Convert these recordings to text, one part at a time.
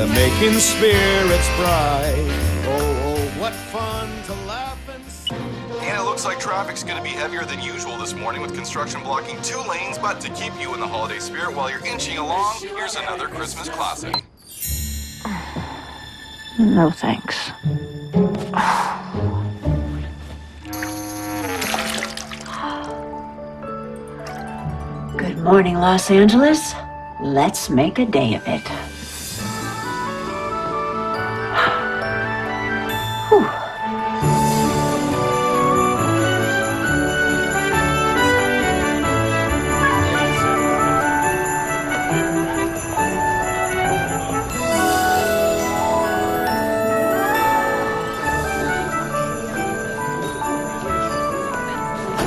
they're making spirits bright. Oh, what fun to laugh and sing. And it looks like traffic's going to be heavier than usual this morning with construction blocking 2 lanes. But to keep you in the holiday spirit while you're inching along, here's another Christmas classic. No thanks. Good morning, Los Angeles. Let's make a day of it. Whew.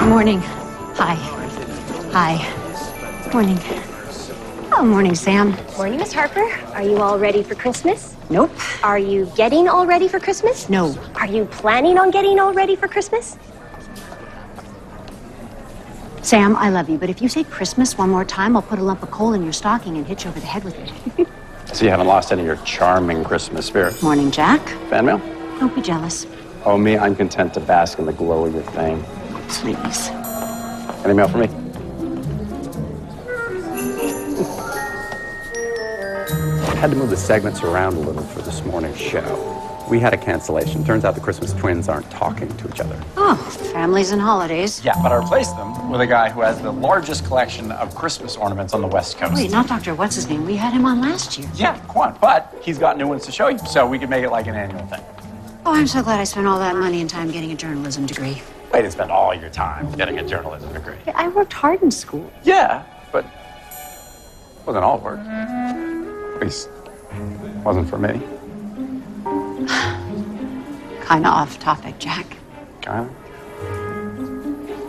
Morning. Hi. Hi. Morning. Oh, morning, Sam. Morning, Miss Harper. Are you all ready for Christmas? Nope. Are you getting all ready for Christmas? No. Are you planning on getting all ready for Christmas? Sam, I love you, but if you say Christmas one more time, I'll put a lump of coal in your stocking and hit you over the head with it. So you haven't lost any of your charming Christmas spirit. Morning, Jack. Fan mail? Don't be jealous. Oh, me, I'm content to bask in the glow of your fame. Please. Any mail for me? Had to move the segments around a little for this morning's show. We had a cancellation. Turns out the Christmas twins aren't talking to each other. Oh, families and holidays. Yeah, but I replaced them with a guy who has the largest collection of Christmas ornaments on the West Coast. Wait, not Dr. What's-his-name. We had him on last year. Yeah, Quan, but he's got new ones to show you, so we can make it like an annual thing. Oh, I'm so glad I spent all that money and time getting a journalism degree. Way to spend all your time getting a journalism degree. I worked hard in school. Yeah, but it wasn't all work. At least, it wasn't for me. Kind of off topic, Jack. Kinda.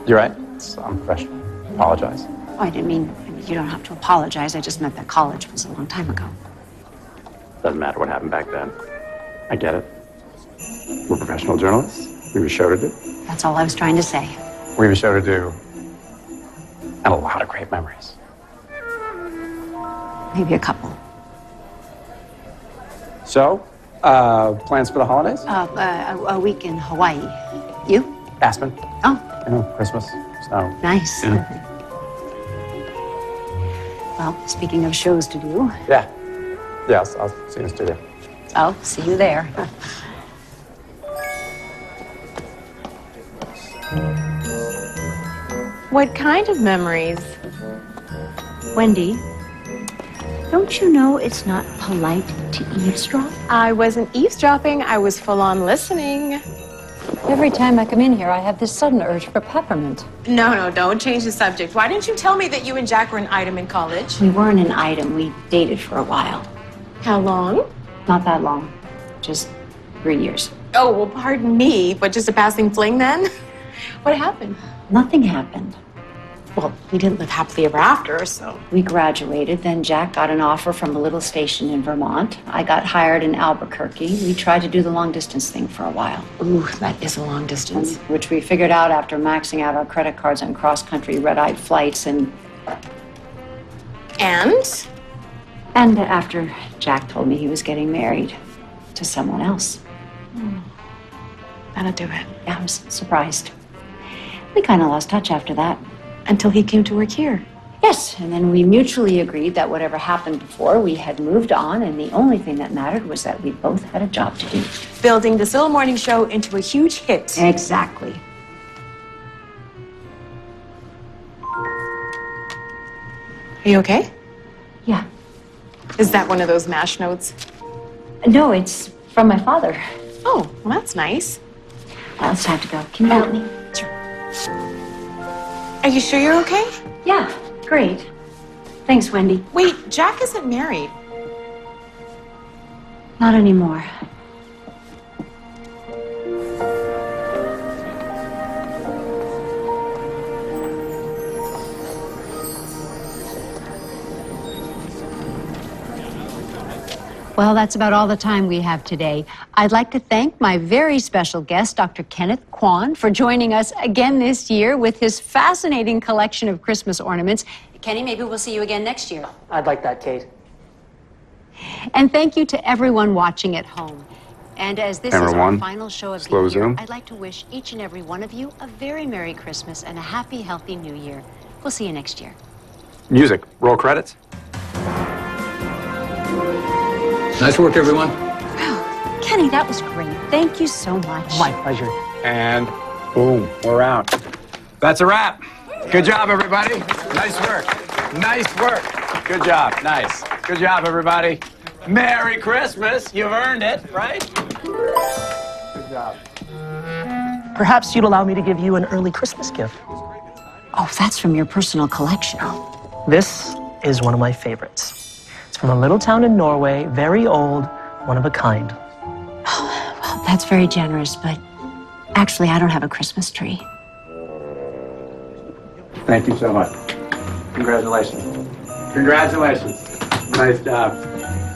You're right. It's unprofessional. Apologize. Oh, I didn't mean you don't have to apologize. I just meant that college was a long time ago. Doesn't matter what happened back then. I get it. We're professional journalists. We have a show to do. That's all I was trying to say. We have a show to do. And a lot of great memories. Maybe a couple. So, plans for the holidays? A week in Hawaii. You? Aspen. Oh. You know, Christmas, snow. Nice. Yeah. Well, speaking of shows to do. Yeah. Yeah, I'll see you in the studio. I'll see you there. What kind of memories? Wendy, don't you know it's not polite to eavesdrop? I wasn't eavesdropping, I was full-on listening. Every time I come in here, I have this sudden urge for peppermint. No, don't change the subject. Why didn't you tell me that you and Jack were an item in college? We weren't an item. We dated for a while. How long? Not that long. Just 3 years. Oh, well, pardon me, but just a passing fling then? What happened? Nothing happened. Well, we didn't live happily ever after, so. We graduated, then Jack got an offer from a little station in Vermont. I got hired in Albuquerque. We tried to do the long-distance thing for a while. Ooh, that is a long distance. Which we figured out after maxing out our credit cards on cross-country red-eyed flights and... And? And after Jack told me he was getting married to someone else. That'll do it. Yeah, I was surprised. We kind of lost touch after that. Until he came to work here. Yes, and then we mutually agreed that whatever happened before, we had moved on, and the only thing that mattered was that we both had a job to do. Building this little morning show into a huge hit. Exactly. Are you okay? Yeah. Is that one of those MASH notes? No, it's from my father. Oh, well, that's nice. Well, it's time to go. Can you help me? Sure. Are you sure you're okay? Yeah, great. Thanks, Wendy. Wait, Jack isn't married. Not anymore. Well, that's about all the time we have today. I'd like to thank my very special guest, Dr. Kenneth Quan, for joining us again this year with his fascinating collection of Christmas ornaments. Kenny, maybe we'll see you again next year. I'd like that, Kate. And thank you to everyone watching at home. And as this Camera is our one. final show of Slow the year, zoom. I'd like to wish each and every one of you a very Merry Christmas and a happy, healthy New Year. We'll see you next year. Music. Roll credits. Nice work, everyone. Wow, Kenny, that was great. Thank you so much. My pleasure. And boom, we're out. That's a wrap. Good job, everybody. Nice work. Nice work. Good job. Nice. Good job, everybody. Merry Christmas. You've earned it, right? Good job. Perhaps you'd allow me to give you an early Christmas gift. Oh, that's from your personal collection. This is one of my favorites. It's from a little town in Norway, very old, one of a kind. Oh, well, that's very generous, but actually, I don't have a Christmas tree. Thank you so much. Congratulations. Congratulations. Nice job.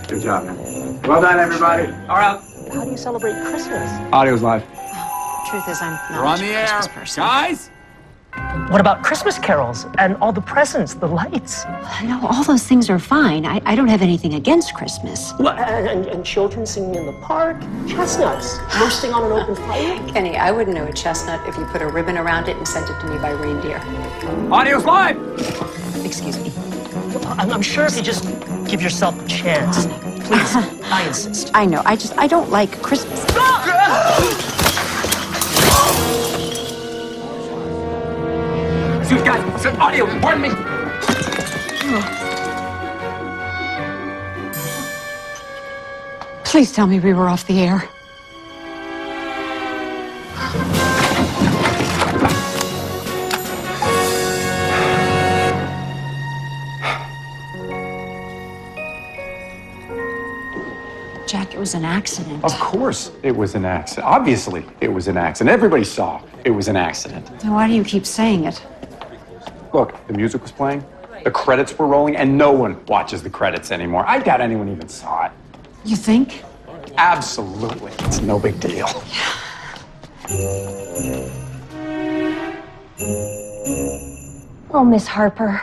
Good job, man. Well done, everybody. All right. How do you celebrate Christmas? Audio's live. Truth is, I'm not We're on much the a air. Christmas person. Guys? What about Christmas carols and all the presents, the lights? No, all those things are fine. I don't have anything against Christmas. Well, and children singing in the park, chestnuts roasting on an open fire. Kenny, I wouldn't know a chestnut if you put a ribbon around it and sent it to me by reindeer. Audio's live. Excuse me. I'm sure if you just give yourself a chance. Please, I insist. I know. I don't like Christmas. Excuse guys. Audio, pardon me. Please tell me we were off the air. Jack, it was an accident. Of course it was an accident. Obviously it was an accident. Everybody saw it was an accident. Then why do you keep saying it? Look, the music was playing, the credits were rolling, and no one watches the credits anymore. I doubt anyone even saw it. You think? Absolutely. It's no big deal. Oh, Miss Harper.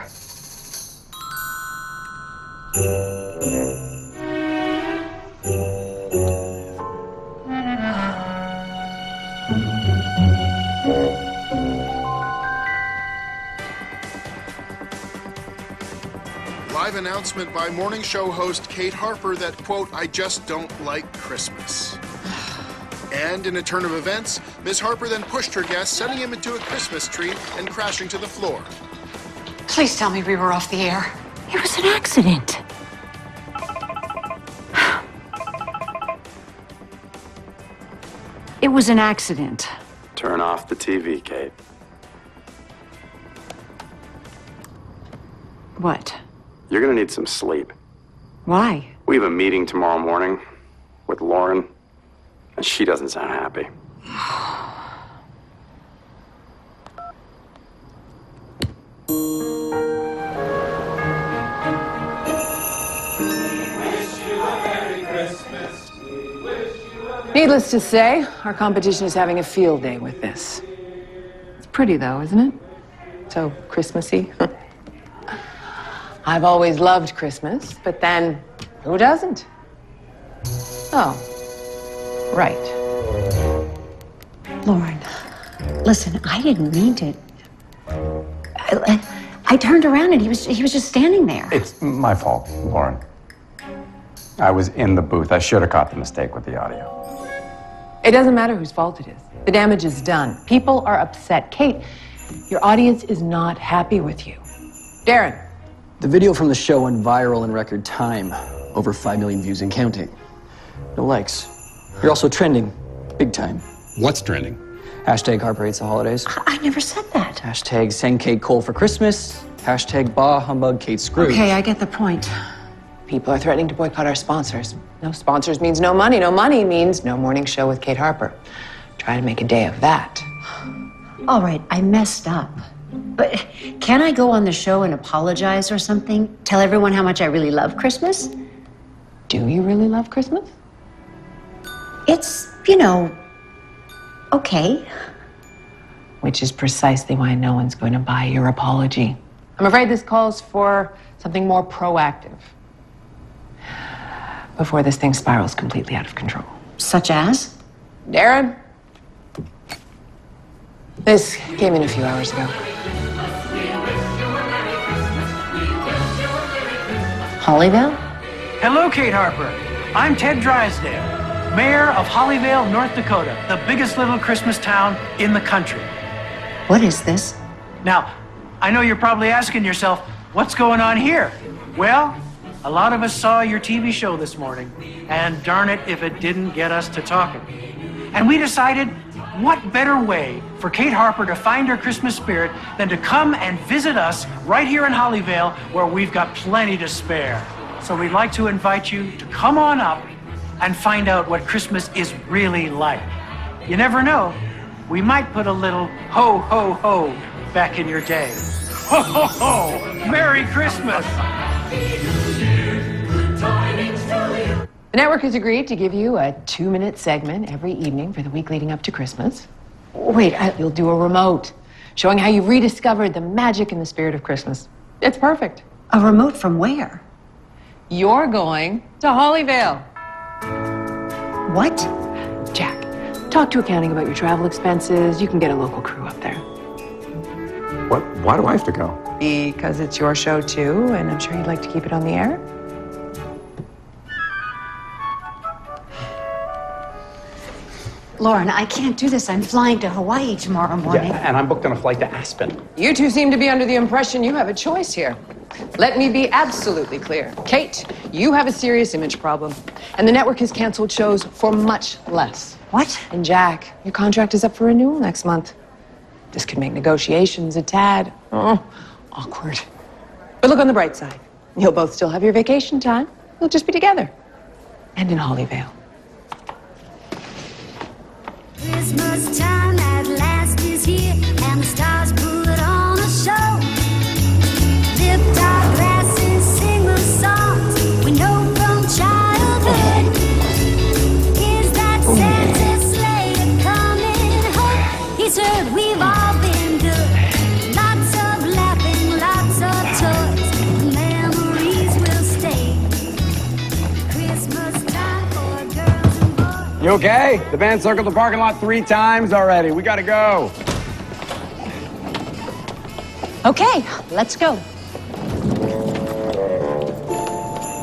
Live announcement by morning show host Kate Harper that, quote, I just don't like Christmas. And in a turn of events, Ms. Harper then pushed her guest, sending him into a Christmas tree and crashing to the floor. Please tell me we were off the air. It was an accident. It was an accident. Turn off the TV, Kate. What? You're gonna need some sleep. Why? We have a meeting tomorrow morning with Lauren, and she doesn't sound happy. Needless to say, our competition is having a field day with this. It's pretty, though, isn't it? So Christmassy. I've always loved Christmas, but then who doesn't? Oh, right. Lauren, listen, I didn't mean to. I turned around and he was just standing there. It's my fault, Lauren. I was in the booth. I should have caught the mistake with the audio. It doesn't matter whose fault it is. The damage is done. People are upset. Kate, your audience is not happy with you. Darren. The video from the show went viral in record time. Over 5 million views and counting. No likes. You're also trending. Big time. What's trending? Hashtag Harper hates the holidays. I never said that. Hashtag send Kate Cole for Christmas. Hashtag bah humbug Kate Scrooge. Okay, I get the point. People are threatening to boycott our sponsors. No sponsors means no money. No money means no morning show with Kate Harper. Try to make a day of that. All right, I messed up. But can I go on the show and apologize or something? Tell everyone how much I really love Christmas? Do you really love Christmas? It's, okay. Which is precisely why no one's going to buy your apology. I'm afraid this calls for something more proactive. before this thing spirals completely out of control. Such as? Darren? This came in a few hours ago. Hollyville? Hello, Kate Harper. I'm Ted Drysdale, mayor of Hollyvale, North Dakota, the biggest little Christmas town in the country. What is this? Now, I know you're probably asking yourself, what's going on here? Well, a lot of us saw your TV show this morning, and darn it if it didn't get us to talking. And we decided, what better way for Kate Harper to find her Christmas spirit than to come and visit us right here in Hollyvale, where we've got plenty to spare. So we'd like to invite you to come on up and find out what Christmas is really like. You never know, we might put a little ho, ho, ho back in your day. Ho, ho, ho! Merry Christmas! The network has agreed to give you a 2-minute segment every evening for the week leading up to Christmas. Wait, you'll do a remote showing how you've rediscovered the magic and the spirit of Christmas. It's perfect. A remote from where? You're going to Hollyvale. What? Jack, talk to accounting about your travel expenses. You can get a local crew up there. What? Why do I have to go? Because it's your show too, and I'm sure you'd like to keep it on the air. Lauren, I can't do this. I'm flying to Hawaii tomorrow morning. Yeah, and I'm booked on a flight to Aspen. You two seem to be under the impression you have a choice here. Let me be absolutely clear. Kate, you have a serious image problem, and the network has canceled shows for much less. What? And Jack, your contract is up for renewal next month. This could make negotiations a tad awkward. But look on the bright side. You'll both still have your vacation time. You'll just be together. And in Hollyvale. Christmas time at last is here, and the stars put on a show. Lift our glasses, sing the songs we know from childhood. Is that Santa's sleigh coming home? He's heard we've all been good. Lots of laughing, lots of toys. Memories will stay. Christmas time for girls and boys. You okay? The band circled the parking lot 3 times already. We gotta go. Okay, let's go.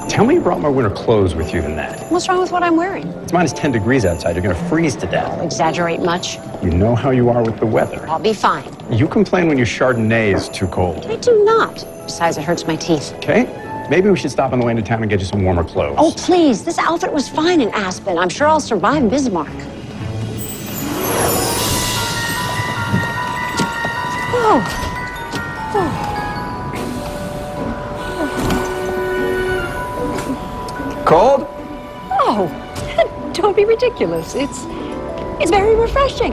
Tell me you brought more winter clothes with you than that. What's wrong with what I'm wearing? It's minus 10 degrees outside. You're gonna freeze to death. Exaggerate much? You know how you are with the weather. I'll be fine. You complain when your Chardonnay is too cold. I do not. Besides, it hurts my teeth. Okay? Maybe we should stop on the way into town and get you some warmer clothes. Oh, please. This outfit was fine in Aspen. I'm sure I'll survive Bismarck. Oh. Cold? Oh, don't be ridiculous. It's very refreshing.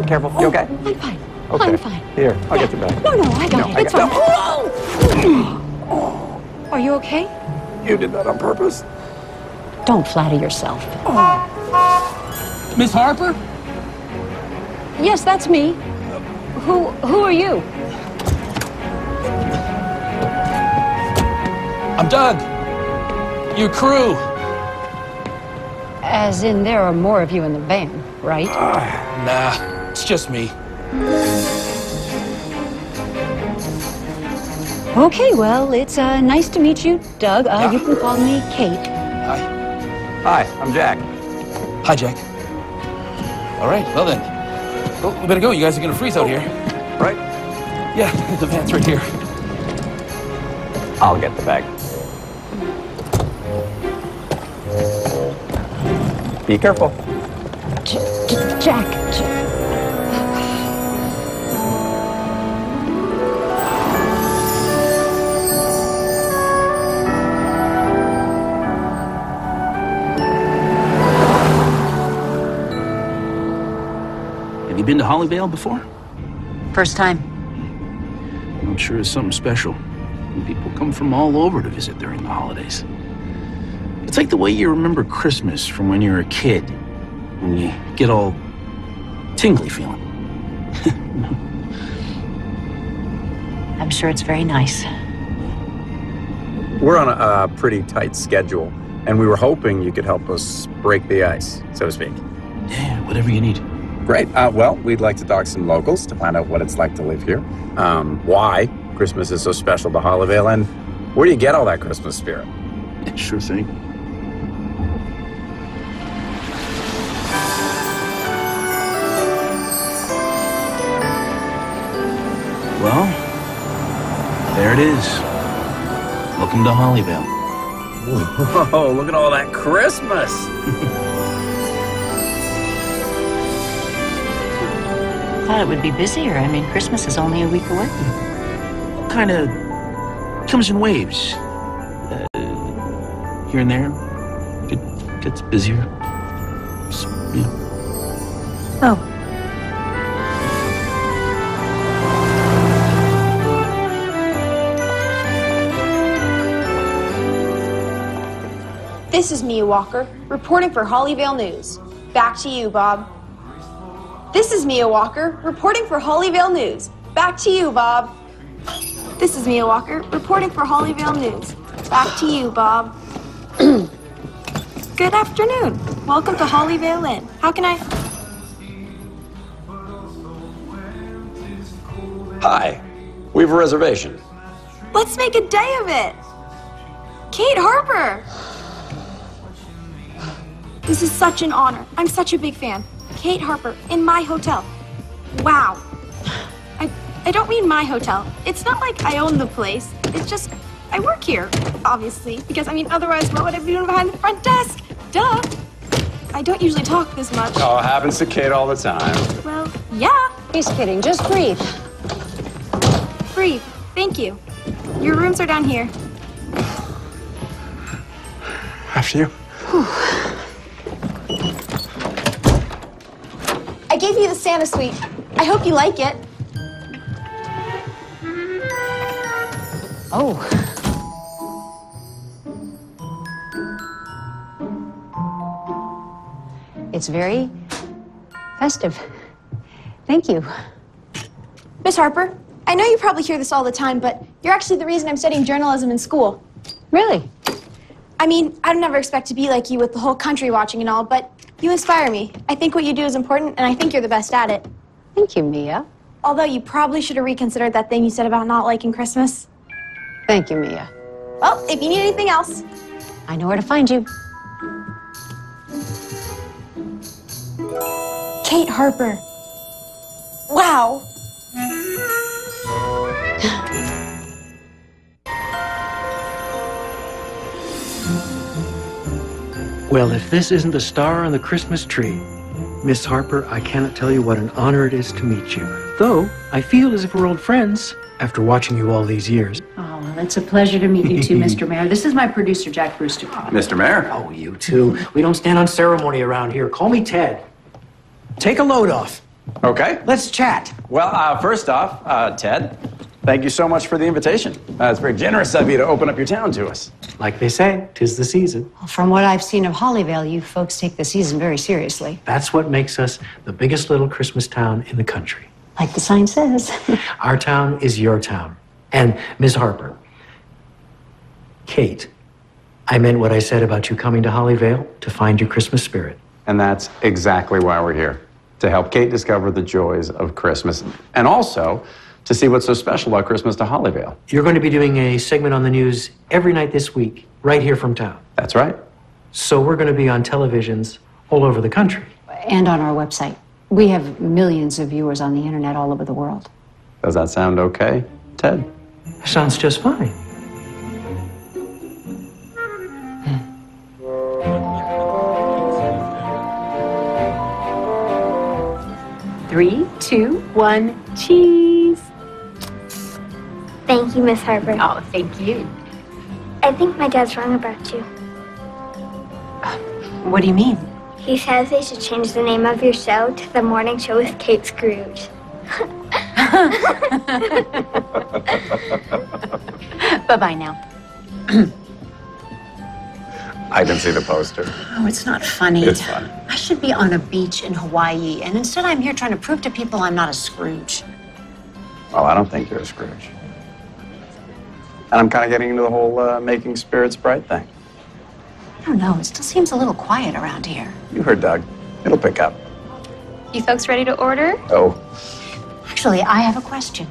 Careful. You okay? I'm fine. Okay. I'm fine. Here, I'll get you back. No, I got it. It's fine. Are you okay? You did that on purpose? Don't flatter yourself. Miss Harper? Yes, that's me. Who are you? I'm Doug. Your crew. As in, there are more of you in the van, right? Nah, it's just me. Okay, well, it's nice to meet you, Doug. You can call me Kate. Hi, I'm Jack. Hi, Jack. All right, well then. Well, we better go. You guys are gonna freeze out here. Right? Yeah, the van's right here. I'll get the bag. Be careful. Jack. Have you been to Hollyvale before? First time. Well, it sure is something special. People come from all over to visit during the holidays. It's like the way you remember Christmas from when you were a kid, when you get all tingly feeling. I'm sure it's very nice. We're on a pretty tight schedule, and we were hoping you could help us break the ice, so to speak. Yeah, whatever you need. Great. Well, we'd like to talk to some locals to find out what it's like to live here, why Christmas is so special to Hollyvale, and where do you get all that Christmas spirit? Sure thing. Well, there it is. Welcome to Hollyvale. Whoa, look at all that Christmas! Thought it would be busier. I mean, Christmas is only a week away. Kind of comes in waves. Here and there, it gets busier. So, yeah. Oh. This is Mia Walker, reporting for Hollyvale News. Back to you, Bob. This is Mia Walker, reporting for Hollyvale News. Back to you, Bob. This is Mia Walker, reporting for Hollyvale News. Back to you, Bob. Good afternoon. Welcome to Hollyvale Inn. How can I... Hi. We have a reservation. Let's make a day of it. Kate Harper. This is such an honor. I'm such a big fan. Kate Harper in my hotel. Wow. I don't mean my hotel. It's not like I own the place. It's just, I work here, obviously. Because, I mean, otherwise, what would I be doing behind the front desk? Duh. I don't usually talk this much. Oh, it happens to Kate all the time. Well, yeah. He's kidding. Just breathe. Breathe. Thank you. Your rooms are down here. After you. I gave you the Santa suite. I hope you like it. Oh. It's very festive. Thank you. Miss Harper, I know you probably hear this all the time, but you're actually the reason I'm studying journalism in school. Really? I mean, I'd never expect to be like you with the whole country watching and all, but you inspire me. I think what you do is important, and I think you're the best at it. Thank you, Mia. Although you probably should have reconsidered that thing you said about not liking Christmas. Thank you, Mia. Well, if you need anything else... I know where to find you. Kate Harper. Wow. Well, if this isn't the star on the Christmas tree, Miss Harper, I cannot tell you what an honor it is to meet you. Though, I feel as if we're old friends after watching you all these years. Oh, well, it's a pleasure to meet you too, Mr. Mayor. This is my producer, Jack Brewster. Mr. Mayor? Oh, you too. We don't stand on ceremony around here. Call me Ted. Take a load off. Okay. Let's chat. Well, first off, Ted, thank you so much for the invitation. It's very generous of you to open up your town to us. Like they say, 'tis the season. Well, from what I've seen of Hollyvale, you folks take the season very seriously. That's what makes us the biggest little Christmas town in the country. Like the sign says. Our town is your town. And Ms. Harper, Kate, I meant what I said about you coming to Hollyvale to find your Christmas spirit. And that's exactly why we're here, to help Kate discover the joys of Christmas, and also to see what's so special about Christmas to Hollyvale. You're going to be doing a segment on the news every night this week, right here from town. That's right. So we're going to be on televisions all over the country. And on our website. We have millions of viewers on the internet all over the world. Does that sound okay, Ted? Sounds just fine. Three, two, one, cheese. Thank you, Miss Harper. Oh, thank you. I think my dad's wrong about you. What do you mean? He says they should change the name of your show to The Morning Show with Kate Scrooge. Bye-bye now. I can see the poster. Oh, it's not funny. It's funny. I should be on a beach in Hawaii, and instead I'm here trying to prove to people I'm not a Scrooge. Well, I don't think you're a Scrooge. And I'm kind of getting into the whole making spirits bright thing. I don't know. It still seems a little quiet around here. You heard Doug. It'll pick up. You folks ready to order? Oh. Actually, I have a question.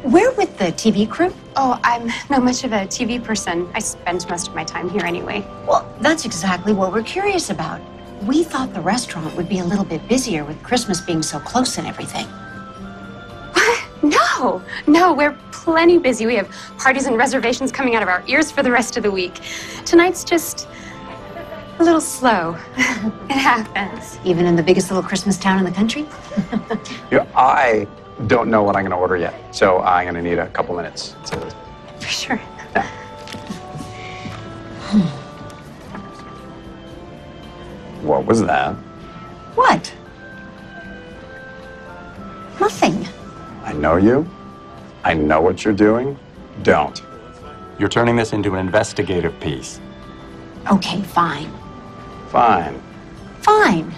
Where with the TV crew? Oh, I'm not much of a TV person. I spend most of my time here anyway. Well, that's exactly what we're curious about. We thought the restaurant would be a little bit busier with Christmas being so close and everything. No, we're plenty busy. We have parties and reservations coming out of our ears for the rest of the week. Tonight's just a little slow. It happens. Even in the biggest little Christmas town in the country? I don't know what I'm going to order yet, so I'm going to need a couple minutes. For sure. Yeah. What was that? What? Nothing. I know you. I know what you're doing. Don't. You're turning this into an investigative piece. Okay, fine. Fine. Fine.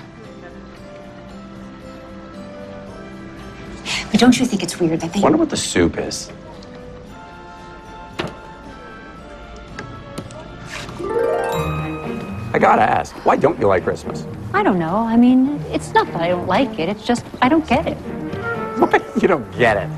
But don't you think it's weird that they... Wonder what the soup is. I gotta ask, why don't you like Christmas? I don't know. I mean, it's not that I don't like it. It's just I don't get it. What? You don't get it.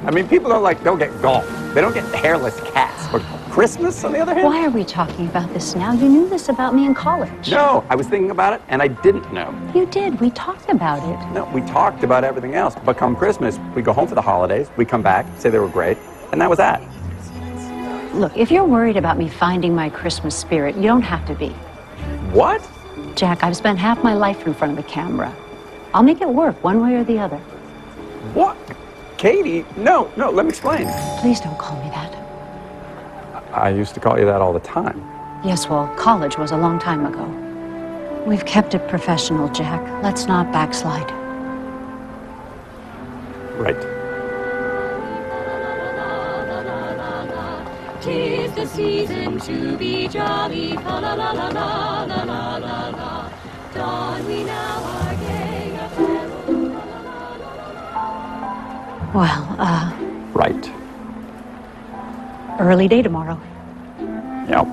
I mean, people don't get golf. They don't get hairless cats. But Christmas, on the other hand? Why are we talking about this now? You knew this about me in college. No, I was thinking about it, and I didn't know. You did. We talked about it. No, we talked about everything else. But come Christmas, we go home for the holidays, we come back, say they were great, and that was that. Look, if you're worried about me finding my Christmas spirit, you don't have to be. What? Jack, I've spent half my life in front of the camera. I'll make it work one way or the other. What? Katie, no, let me explain. Please don't call me that. I used to call you that all the time. Yes, well, college was a long time ago. We've kept it professional, Jack. Let's not backslide. Right. 'Tis the season to be jolly, fa la la la la la la la la. Dawn we now are gay apparel. Well, Right. early day tomorrow. Yep.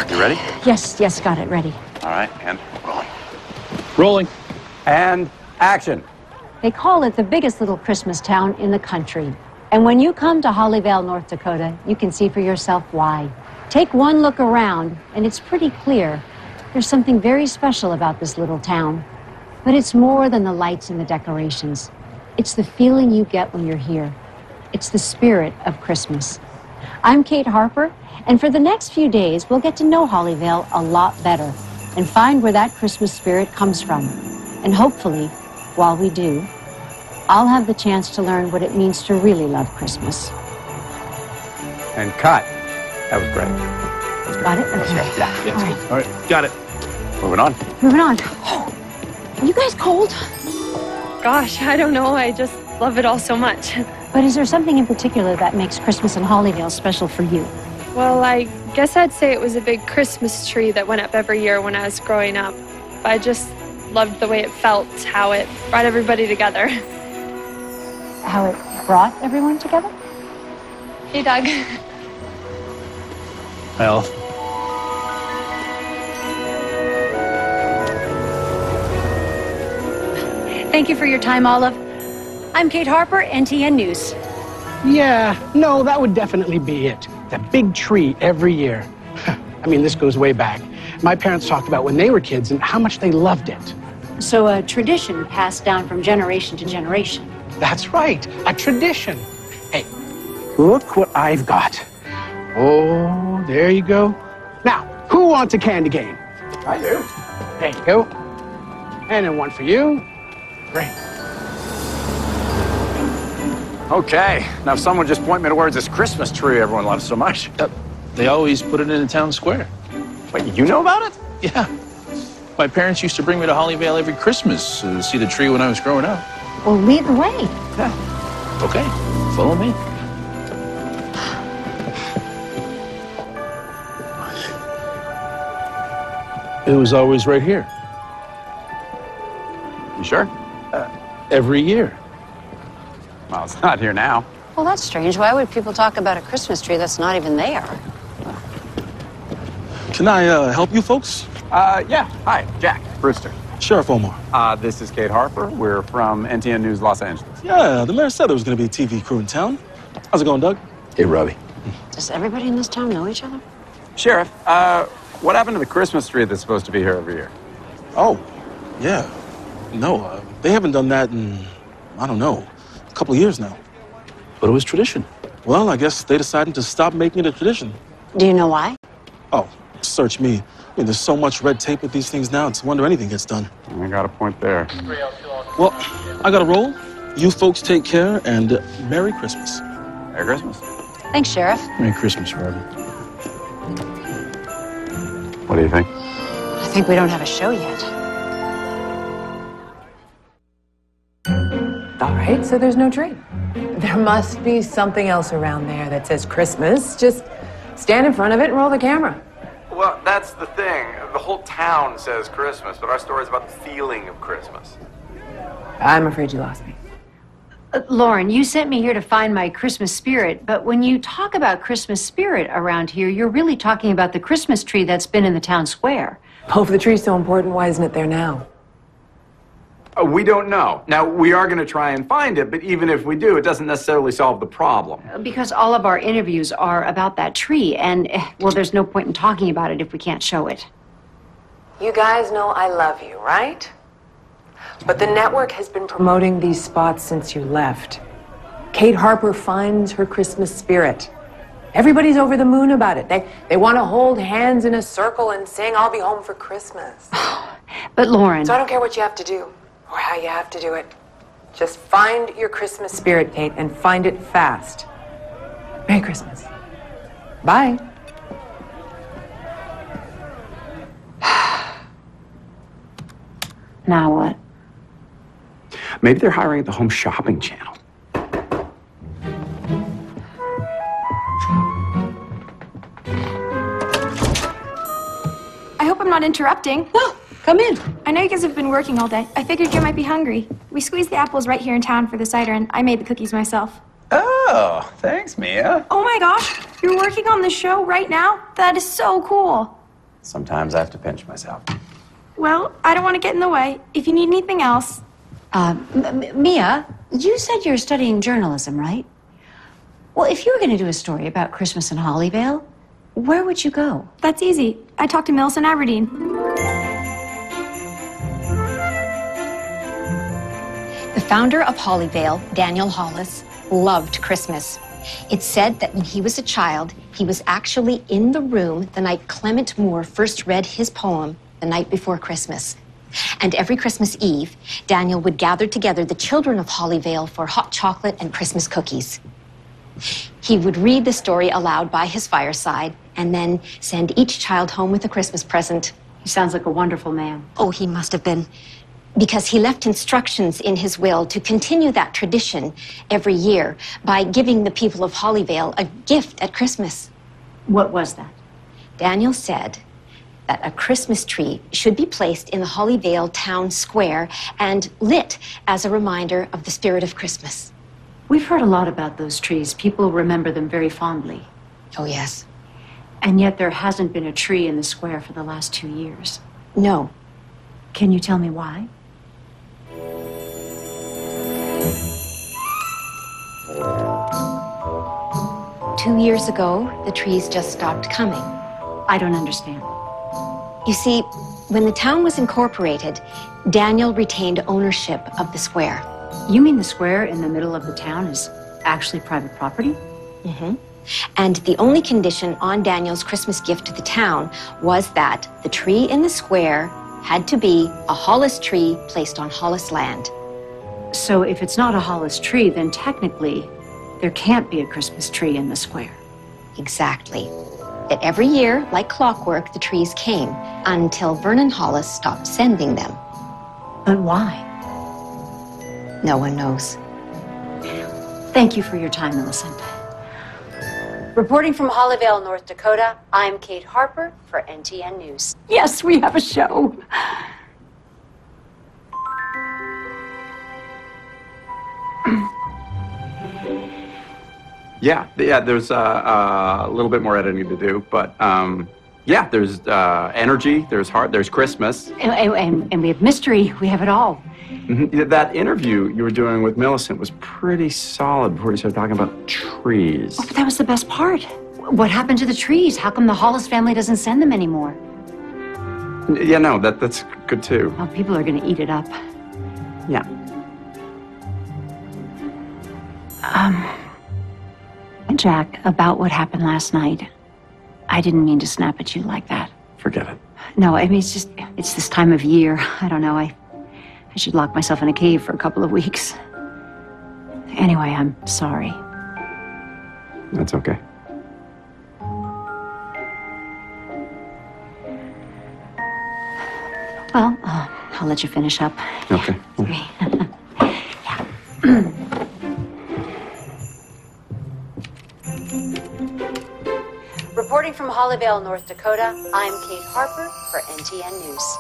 You ready? Yes, got it ready. All right, and rolling. Rolling. And action. They call it the biggest little Christmas town in the country. And when you come to Hollyvale, North Dakota, you can see for yourself why. Take one look around, and it's pretty clear. There's something very special about this little town. But it's more than the lights and the decorations. It's the feeling you get when you're here. It's the spirit of Christmas. I'm Kate Harper, and for the next few days, we'll get to know Hollyvale a lot better and find where that Christmas spirit comes from. And hopefully, while we do, I'll have the chance to learn what it means to really love Christmas. And cut. That was great. Got it? Okay. Yeah. All right, got it. Moving on. Moving on. Are you guys cold? Gosh, I don't know. I just love it all so much. But is there something in particular that makes Christmas in Hollyvale special for you? Well, I guess I'd say it was a big Christmas tree that went up every year when I was growing up. I just loved the way it felt, how it brought everybody together. How it brought everyone together? Hey, Doug. Well, Thank you for your time, Olive. I'm Kate Harper, NTN News. Yeah, no, that would definitely be it. The big tree every year. I mean, this goes way back. My parents talked about when they were kids and how much they loved it. So a tradition passed down from generation to generation. That's right, a tradition. Hey, look what I've got. Oh, there you go. Now, who wants a candy cane? I do. There you go. And then one for you. Great. Okay, now if someone just point me towards this Christmas tree everyone loves so much. They always put it in the town square. Wait, you know about it? Yeah. My parents used to bring me to Hollyvale every Christmas to see the tree when I was growing up. Well, lead the way. Yeah. Okay, follow me. It was always right here. You sure? Every year. Well, it's not here now. Well, that's strange. Why would people talk about a Christmas tree that's not even there? Can I help you folks? Yeah. Hi, Jack Brewster. Sheriff Omar. This is Kate Harper. We're from NTN News Los Angeles. Yeah, the mayor said there was going to be a TV crew in town. How's it going, Doug? Hey, Robbie. Does everybody in this town know each other? Sheriff, what happened to the Christmas tree that's supposed to be here every year? Oh, yeah. No, they haven't done that in, I don't know, a couple of years now. But it was tradition. Well, I guess they decided to stop making it a tradition. Do you know why? Oh, search me. I mean, there's so much red tape with these things now, it's a wonder anything gets done. I got a point there. Well, I got to roll. You folks take care, and Merry Christmas. Merry Christmas. Thanks, Sheriff. Merry Christmas, Robbie. What do you think? I think we don't have a show yet. All right, so there's no tree. There must be something else around there that says Christmas. Just stand in front of it and roll the camera. Well, that's the thing. The whole town says Christmas, but our story's about the feeling of Christmas. I'm afraid you lost me. Lauren, you sent me here to find my Christmas spirit, but when you talk about Christmas spirit around here, you're really talking about the Christmas tree that's been in the town square. Oh, if the tree's so important, why isn't it there now? We don't know. Now, we are going to try and find it, but even if we do, it doesn't necessarily solve the problem. Because all of our interviews are about that tree, and, well, there's no point in talking about it if we can't show it. You guys know I love you, right? But the network has been promoting these spots since you left. Kate Harper finds her Christmas spirit. Everybody's over the moon about it. They want to hold hands in a circle and sing, "I'll be home for Christmas." But Lauren... So I don't care what you have to do or how you have to do it. Just find your Christmas spirit, Kate, and find it fast. Merry Christmas. Bye. Now what? Maybe they're hiring at the Home Shopping Channel. I hope I'm not interrupting. No, come in. I know you guys have been working all day. I figured you might be hungry. We squeezed the apples right here in town for the cider, and I made the cookies myself. Oh, thanks, Mia. Oh my gosh, you're working on the show right now? That is so cool. Sometimes I have to pinch myself. Well, I don't want to get in the way. If you need anything else... Mia, you said you're studying journalism, right? Well, if you were going to do a story about Christmas in Hollyvale, where would you go? That's easy. I talked to Millicent Aberdeen. The founder of Hollyvale, Daniel Hollis, loved Christmas. It's said that when he was a child, he was actually in the room the night Clement Moore first read his poem, The Night Before Christmas. And every Christmas Eve, Daniel would gather together the children of Hollyvale for hot chocolate and Christmas cookies. He would read the story aloud by his fireside and then send each child home with a Christmas present. He sounds like a wonderful man. Oh, he must have been. Because he left instructions in his will to continue that tradition every year by giving the people of Hollyvale a gift at Christmas. What was that? Daniel said that a Christmas tree should be placed in the Hollyvale town square and lit as a reminder of the spirit of Christmas. We've heard a lot about those trees. People remember them very fondly. Oh, yes. And yet there hasn't been a tree in the square for the last 2 years. No. Can you tell me why? 2 years ago, the trees just stopped coming. I don't understand. You see, when the town was incorporated, Daniel retained ownership of the square. You mean the square in the middle of the town is actually private property? Mm-hmm. And the only condition on Daniel's Christmas gift to the town was that the tree in the square had to be a Hollis tree placed on Hollis land. So if it's not a Hollis tree, then technically there can't be a Christmas tree in the square. Exactly. That every year, like clockwork, the trees came until Vernon Hollis stopped sending them. But why? No one knows. Thank you for your time, Millicent. Reporting from Hollyvale, North Dakota, I'm Kate Harper for NTN News. Yes, we have a show. Yeah, there's a little bit more editing to do, but yeah, there's energy, there's heart, there's Christmas. And we have mystery, we have it all. Mm-hmm. That interview you were doing with Millicent was pretty solid before you started talking about trees. Oh, but that was the best part. What happened to the trees? How come the Hollis family doesn't send them anymore? Yeah, no, that's good too. Well, people are going to eat it up. Yeah. Jack, about what happened last night. I didn't mean to snap at you like that. Forget it. No, I mean, it's this time of year. I don't know, I should lock myself in a cave for a couple of weeks. Anyway, I'm sorry. That's okay. Well, I'll let you finish up. Okay. Yeah. Reporting from Hollyvale, North Dakota, I'm Kate Harper for NTN News.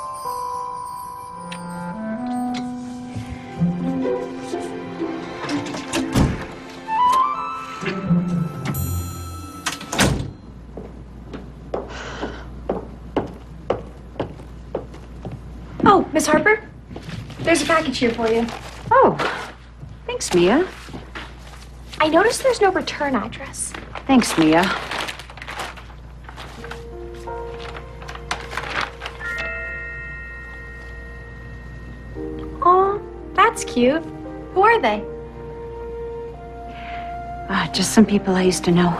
Oh, Miss Harper, there's a package here for you. Oh, thanks, Mia. I noticed there's no return address. Thanks, Mia. Aw, that's cute. Who are they? Just some people I used to know.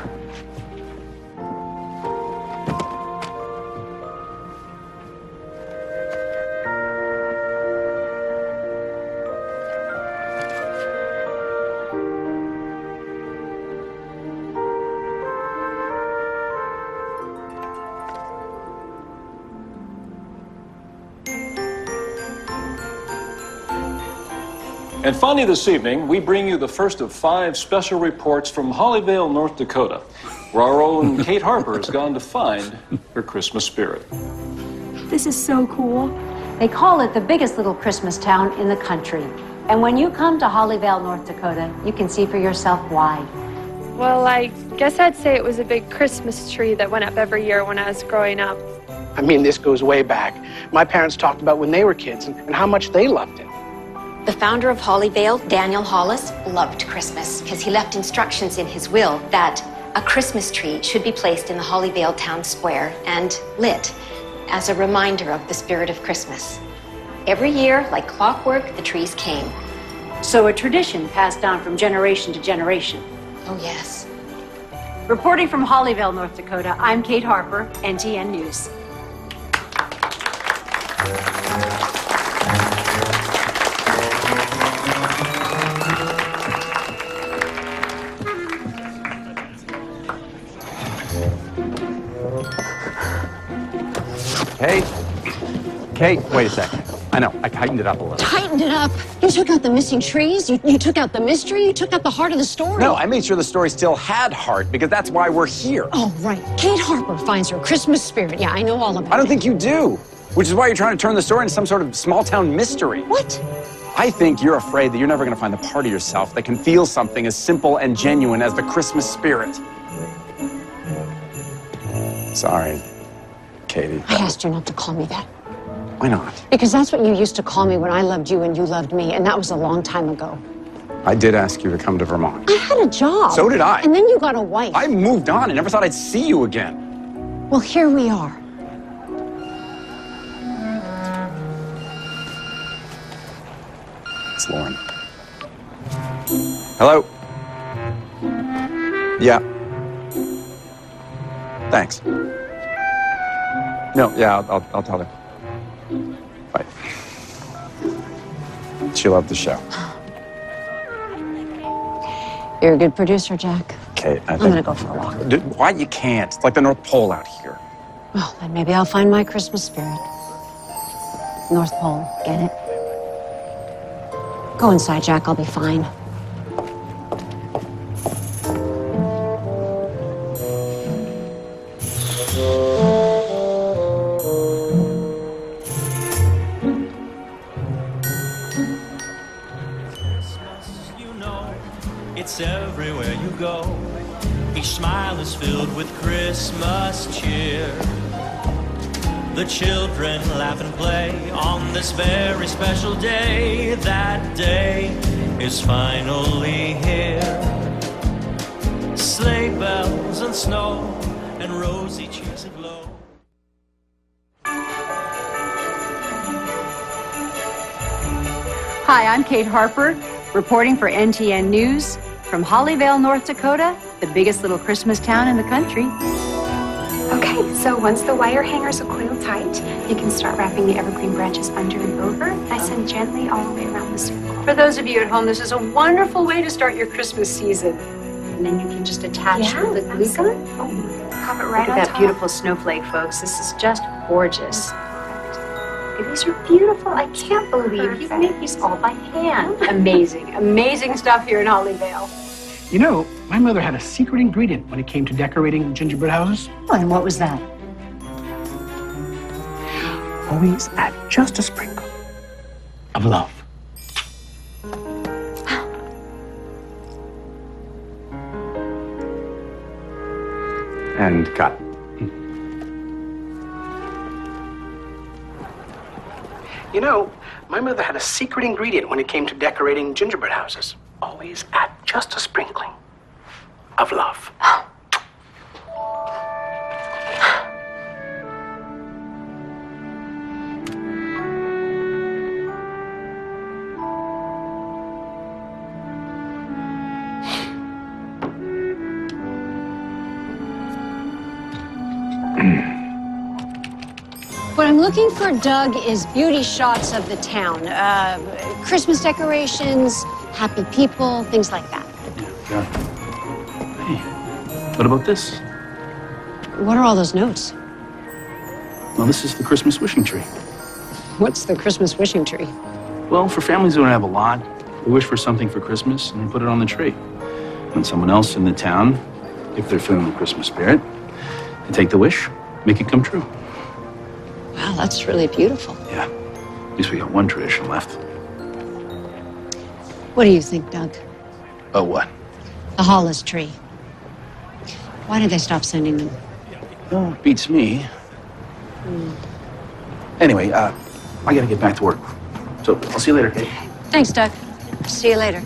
And finally this evening, we bring you the first of 5 special reports from Hollyvale, North Dakota, where our own Kate Harper has gone to find her Christmas spirit. This is so cool. They call it the biggest little Christmas town in the country. And when you come to Hollyvale, North Dakota, you can see for yourself why. Well, I guess I'd say it was a big Christmas tree that went up every year when I was growing up. I mean, this goes way back. My parents talked about when they were kids and how much they loved it. The founder of Hollyvale, Daniel Hollis, loved Christmas because he left instructions in his will that a Christmas tree should be placed in the Hollyvale town square and lit as a reminder of the spirit of Christmas. Every year, like clockwork, the trees came. So a tradition passed down from generation to generation. Oh, yes. Reporting from Hollyvale, North Dakota, I'm Kate Harper, NTN News. Kate, wait a second. I know, I tightened it up a little. Tightened it up? You took out the missing trees? You took out the mystery? You took out the heart of the story? No, I made sure the story still had heart because that's why we're here. Oh, right. Kate Harper finds her Christmas spirit. Yeah, I know all about it. I don't think you do, which is why you're trying to turn the story into some sort of small-town mystery. What? I think you're afraid that you're never going to find the part of yourself that can feel something as simple and genuine as the Christmas spirit. Sorry, Katie. I asked you not to call me that. Why not? Because that's what you used to call me when I loved you and you loved me, and that was a long time ago. I did ask you to come to Vermont. I had a job. So did I. And then you got a wife. I moved on and never thought I'd see you again. Well, here we are. It's Lauren. Hello? Yeah. Thanks. No, yeah, I'll tell her. Bye. She loved the show. You're a good producer, Jack. Kate, I think... I'm gonna go for a walk. Dude, why? You can't. It's like the North Pole out here. Well, then maybe I'll find my Christmas spirit. North Pole, get it? Go inside, Jack. I'll be fine. It's everywhere you go. Each smile is filled with Christmas cheer. The children laugh and play on this very special day. That day is finally here. Sleigh bells and snow and rosy cheeks aglow. Hi, I'm Kate Harper, reporting for NTN News from Hollyvale, North Dakota, the biggest little Christmas town in the country. Okay, so once the wire hangers are coiled tight, you can start wrapping the evergreen branches under and over, nice and gently all the way around the circle. For those of you at home, this is a wonderful way to start your Christmas season. And then you can just attach the glue gun. Pop it right Look on at that top. beautiful snowflake, folks. This is just gorgeous. These are beautiful. I can't believe you made these all by hand. Amazing, amazing stuff here in Hollyvale. You know, my mother had a secret ingredient when it came to decorating gingerbread houses. Oh, and what was that? Always add just a sprinkle of love. And cut. You know, my mother had a secret ingredient when it came to decorating gingerbread houses. Always add just a sprinkling of love. What I'm looking for, Doug, is beauty shots of the town. Christmas decorations, happy people, things like that. Yeah. Hey, what about this? What are all those notes? Well, this is the Christmas wishing tree. What's the Christmas wishing tree? Well, for families who don't have a lot, they wish for something for Christmas and they put it on the tree. When someone else in the town, if they're feeling the Christmas spirit, they take the wish, make it come true. Wow, that's really beautiful. Yeah, at least we got one tradition left. What do you think, Doug? Oh, what? The Hollis tree. Why did they stop sending them? Oh, beats me. Anyway, I gotta get back to work. So I'll see you later, Kate. Thanks, Doug. See you later.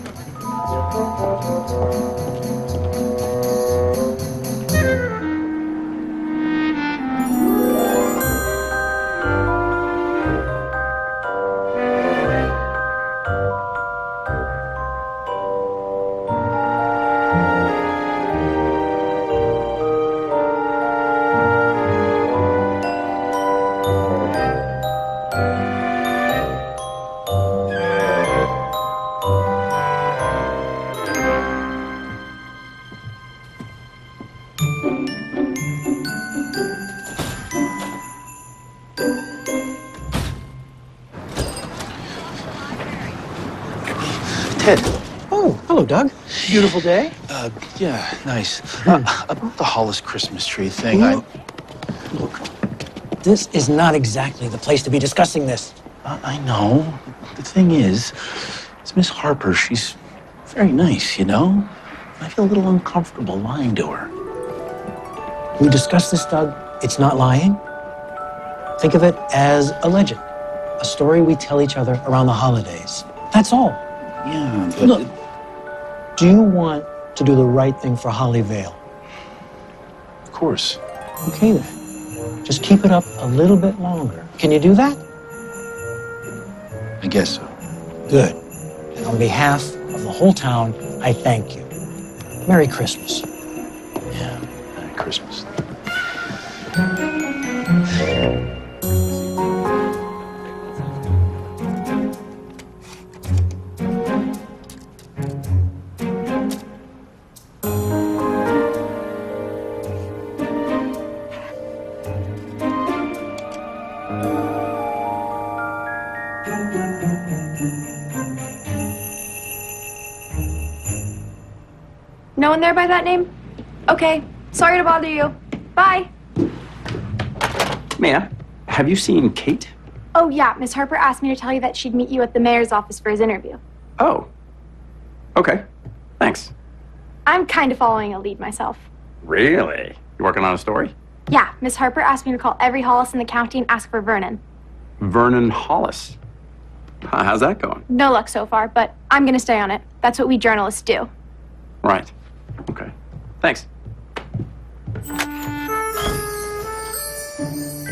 Ted. Oh, hello, Doug. Beautiful day. Yeah, nice. About the Hollis Christmas tree thing, Look, this is not exactly the place to be discussing this. I know. The thing is Miss Harper, she's very nice, you know? I feel a little uncomfortable lying to her. We discussed this, Doug. It's not lying. Think of it as a legend, a story we tell each other around the holidays. That's all. Yeah, but... Look, Do you want to do the right thing for Hollyvale? Of course. Okay then. Just keep it up a little bit longer. Can you do that? I guess so. Good. And on behalf of the whole town, I thank you. Merry Christmas. Yeah, Merry Christmas. No one there by that name? Okay. Sorry to bother you. Bye. Mia, have you seen Kate? Oh, yeah. Miss Harper asked me to tell you that she'd meet you at the mayor's office for his interview. Oh. Okay. Thanks. I'm kind of following a lead myself. Really? You working on a story? Yeah, Miss Harper asked me to call every Hollis in the county and ask for Vernon. Vernon Hollis. How's that going? No luck so far, but I'm gonna stay on it. That's what we journalists do. Right. Okay. Thanks.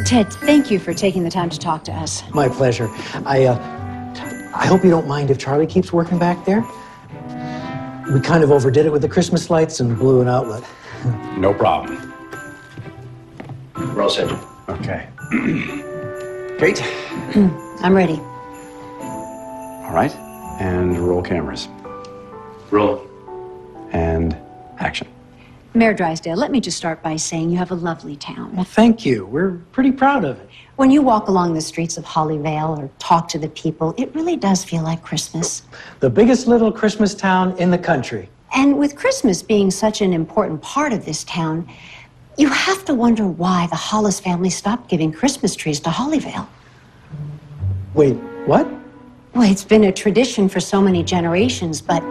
Ted, thank you for taking the time to talk to us. My pleasure. I hope you don't mind if Charlie keeps working back there. We kind of overdid it with the Christmas lights and blew an outlet. No problem. We're all set. Okay. Kate? I'm ready. All right. And roll cameras. Roll. And action. Mayor Drysdale, let me just start by saying you have a lovely town. Well, thank you. We're pretty proud of it. When you walk along the streets of Hollyvale or talk to the people, it really does feel like Christmas. The biggest little Christmas town in the country. And with Christmas being such an important part of this town, you have to wonder why the Hollis family stopped giving Christmas trees to Hollyvale. Wait, what? Well, it's been a tradition for so many generations, but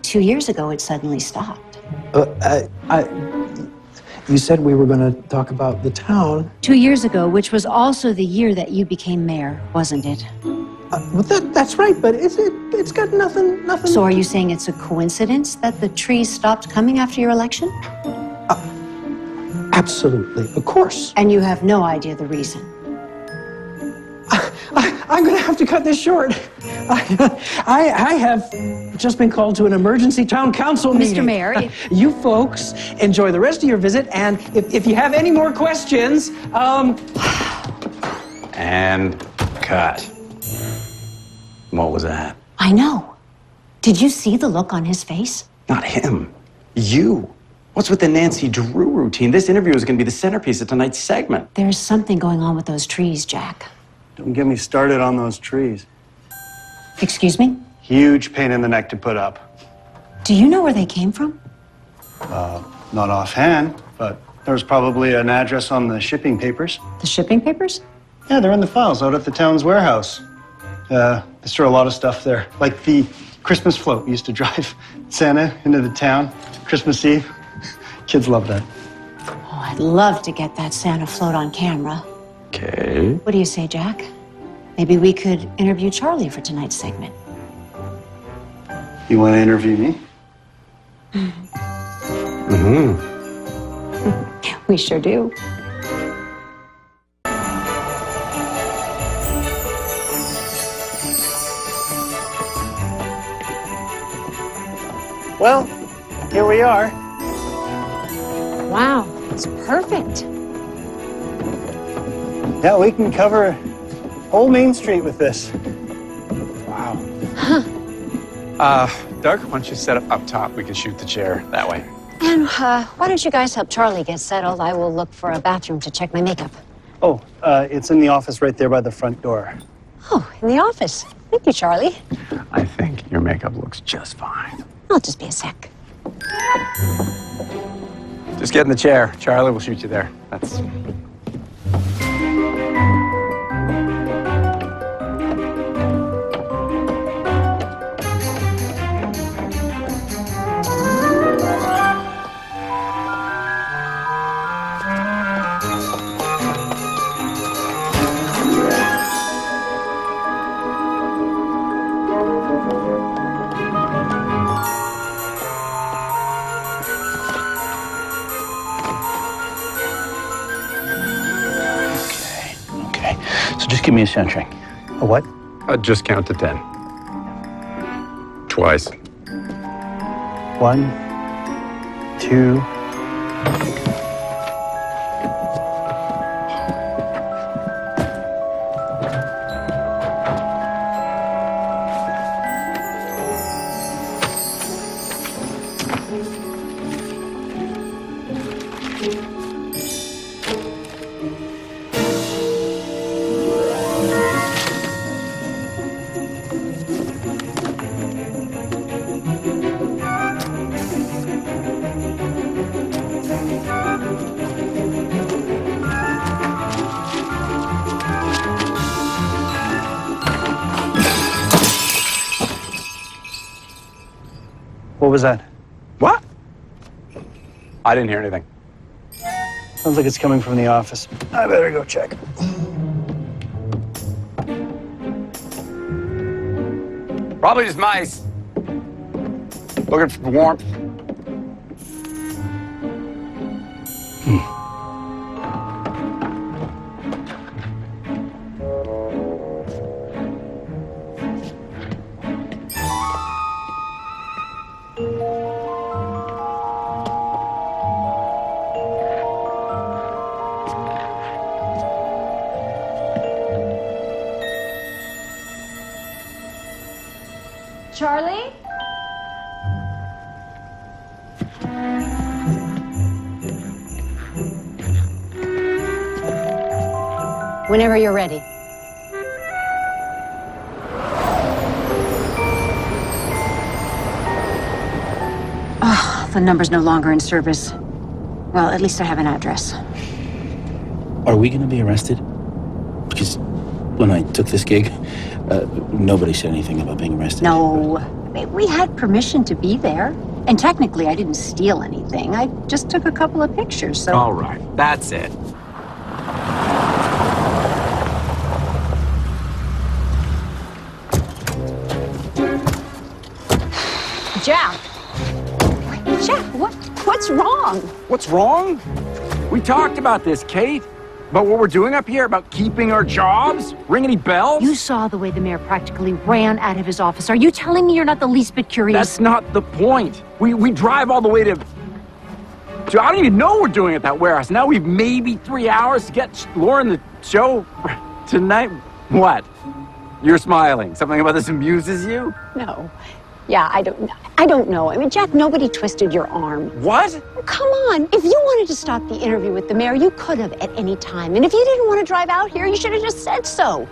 2 years ago it suddenly stopped. You said we were going to talk about the town. 2 years ago, which was also the year that you became mayor, wasn't it? Well, that's right, but it's got nothing. So are you saying it's a coincidence that the trees stopped coming after your election? Absolutely, of course. And you have no idea the reason? I'm going to have to cut this short. I have just been called to an emergency town council meeting. Mr. Mayor, you folks enjoy the rest of your visit, and if you have any more questions, And cut. What was that? I know. Did you see the look on his face? Not him. You. What's with the Nancy Drew routine? This interview is going to be the centerpiece of tonight's segment. There's something going on with those trees, Jack. Don't get me started on those trees. Excuse me? Huge pain in the neck to put up. Do you know where they came from? Not offhand, but there's probably an address on the shipping papers. The shipping papers? Yeah, they're in the files out at the town's warehouse. They store a lot of stuff there, like the Christmas float used to drive Santa into the town Christmas Eve. Kids love that. Oh, I'd love to get that Santa float on camera. Okay. What do you say, Jack? Maybe we could interview Charlie for tonight's segment. You want to interview me? Mm-hmm. We sure do. Well, here we are. Wow, it's perfect. Yeah, we can cover whole Main Street with this. Wow. Doug, why don't you set up top? We can shoot the chair that way. And why don't you guys help Charlie get settled? I will look for a bathroom to check my makeup. Oh, it's in the office right there by the front door. Oh, in the office. Thank you, Charlie. I think your makeup looks just fine. I'll just be a sec. Just get in the chair. Charlie will shoot you there. That's... Just give me a sound check. A what? Just count to 10. Twice. 1, 2. What was that? What? I didn't hear anything. Sounds like it's coming from the office. I better go check. Probably just mice. Looking for warmth. Charlie? Whenever you're ready. Oh, the number's no longer in service. Well, at least I have an address. Are we going to be arrested? Because when I took this gig, nobody said anything about being arrested. No, we had permission to be there. And technically, I didn't steal anything. I just took a couple of pictures, so... All right, that's it. Jack! Jack, what's wrong? What's wrong? We talked about this, Kate. About what we're doing up here, about keeping our jobs? Ring any bells? You saw the way the mayor practically ran out of his office. Are you telling me you're not the least bit curious? That's not the point. We drive all the way to I don't even know what we're doing at that warehouse. Now we've maybe 3 hours to get Lauren the show tonight. What? You're smiling. Something about this amuses you? No. Yeah, I don't know. I mean, Jack, nobody twisted your arm. What? Oh, come on. If you wanted to stop the interview with the mayor, you could have at any time. And if you didn't want to drive out here, you should have just said so.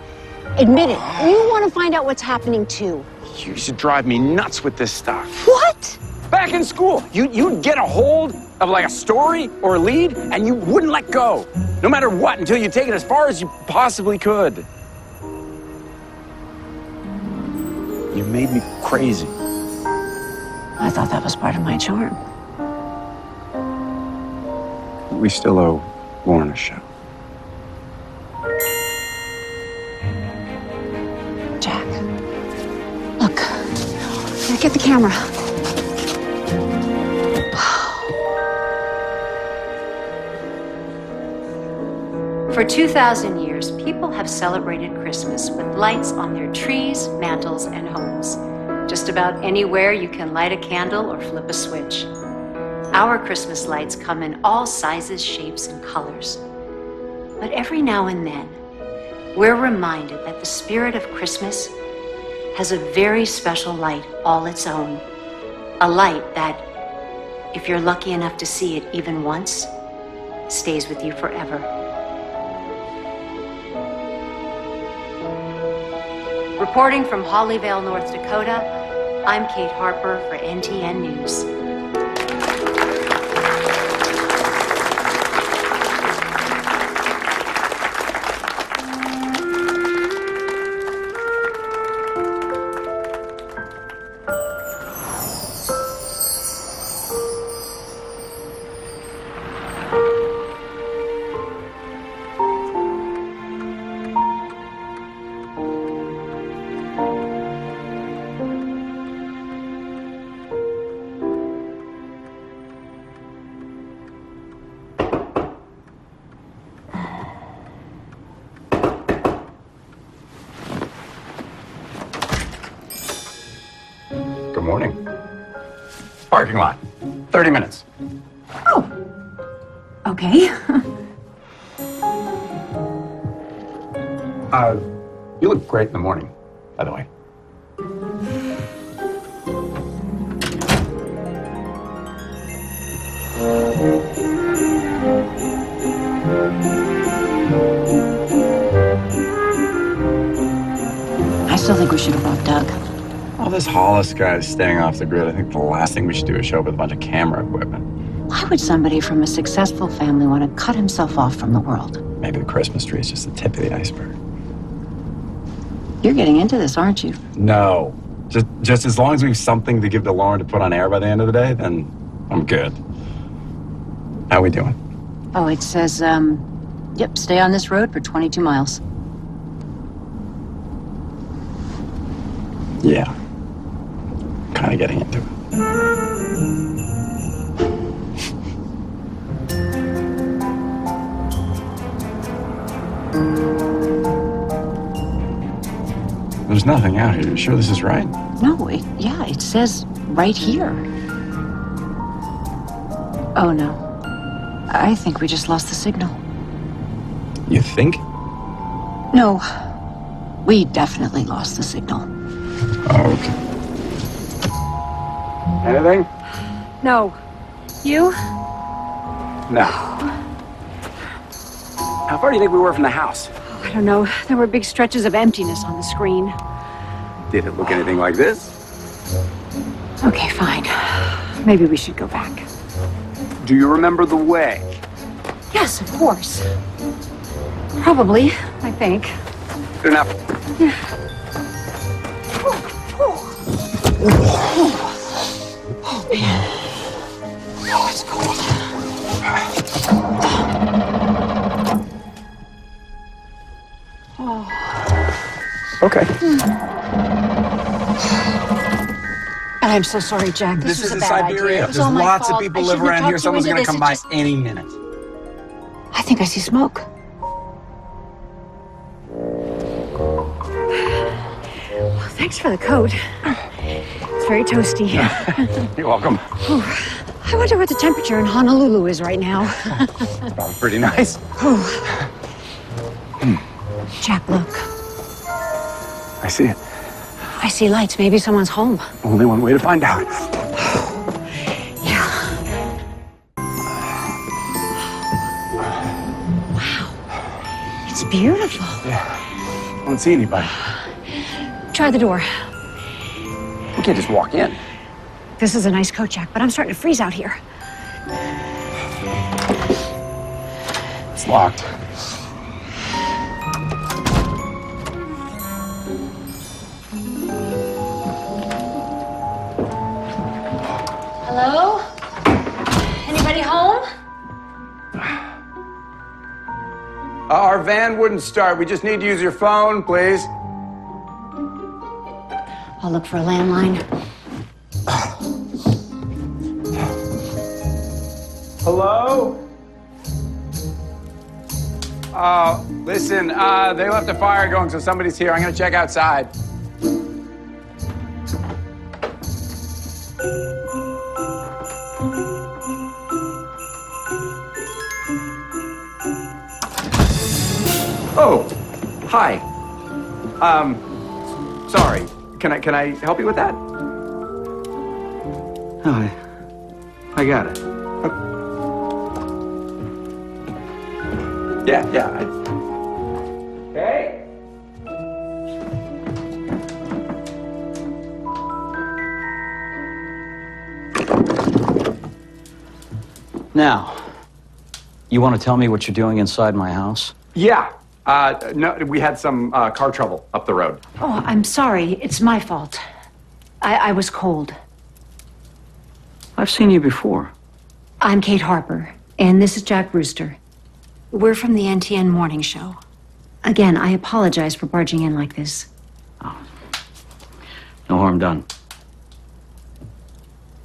Admit it. You want to find out what's happening, too. You used to drive me nuts with this stuff. What? Back in school, you'd get a hold of like a story or a lead, and you wouldn't let go. No matter what, until you take it as far as you possibly could. You made me crazy. I thought that was part of my charm. We still owe Lauren a show. Jack, look, here, get the camera. For 2,000 years, people have celebrated Christmas with lights on their trees, mantles, and homes. Just about anywhere you can light a candle or flip a switch. Our Christmas lights come in all sizes, shapes, and colors. But every now and then, we're reminded that the spirit of Christmas has a very special light all its own. A light that, if you're lucky enough to see it even once, stays with you forever. Reporting from Hollyvale, North Dakota, I'm Kate Harper for NTN News. Parking lot. 30 minutes. Okay. You look great in the morning, by the way. I still think we should have brought Doug. All this Hollis guy is staying off the grid. I think the last thing we should do is show up with a bunch of camera equipment. Why would somebody from a successful family want to cut himself off from the world? Maybe the Christmas tree is just the tip of the iceberg. You're getting into this, aren't you? No. Just as long as we have something to give to Lauren to put on air by the end of the day, then I'm good. How we doing? Oh, it says, yep, stay on this road for 22 miles. Yeah. Kind of getting into it. There's nothing out here. You sure this is right? No, it says right here. Oh, no. I think we just lost the signal. You think? No, we definitely lost the signal. Okay. Anything? No. You? No. How far do you think we were from the house? I don't know. There were big stretches of emptiness on the screen. Did it look anything like this? Okay, fine. Maybe we should go back. Do you remember the way? Yes, of course. Probably, I think. Good enough. Oh, man. Oh, it's cold. Okay. And I'm so sorry, Jack. This was is a bad Siberia. idea. It was There's all my lots fault. of people I live shouldn't have around talked here. you Someone's into going to this. come It by just- any minute. I think I see smoke. Well, thanks for the coat. It's very toasty. You're welcome. I wonder what the temperature in Honolulu is right now. Probably pretty nice. Jack, look. I see it. I see lights. Maybe someone's home. Only one way to find out. Yeah. Wow. It's beautiful. Yeah. I don't see anybody. Try the door. We can't just walk in. This is a nice coat, Jack, but I'm starting to freeze out here. It's locked. Hello? Anybody home? Our van wouldn't start. We just need to use your phone, please. I'll look for a landline. Hello? Listen, they left a fire going, so somebody's here. I'm gonna check outside. Oh, hi. Sorry. Can I help you with that? Oh, I got it. Yeah. Okay. Now, you want to tell me what you're doing inside my house? Yeah. No, we had some car trouble up the road. Oh, I'm sorry. It's my fault. I was cold. I've seen you before. I'm Kate Harper, and this is Jack Brewster. We're from the NTN Morning Show. Again, I apologize for barging in like this. No harm done.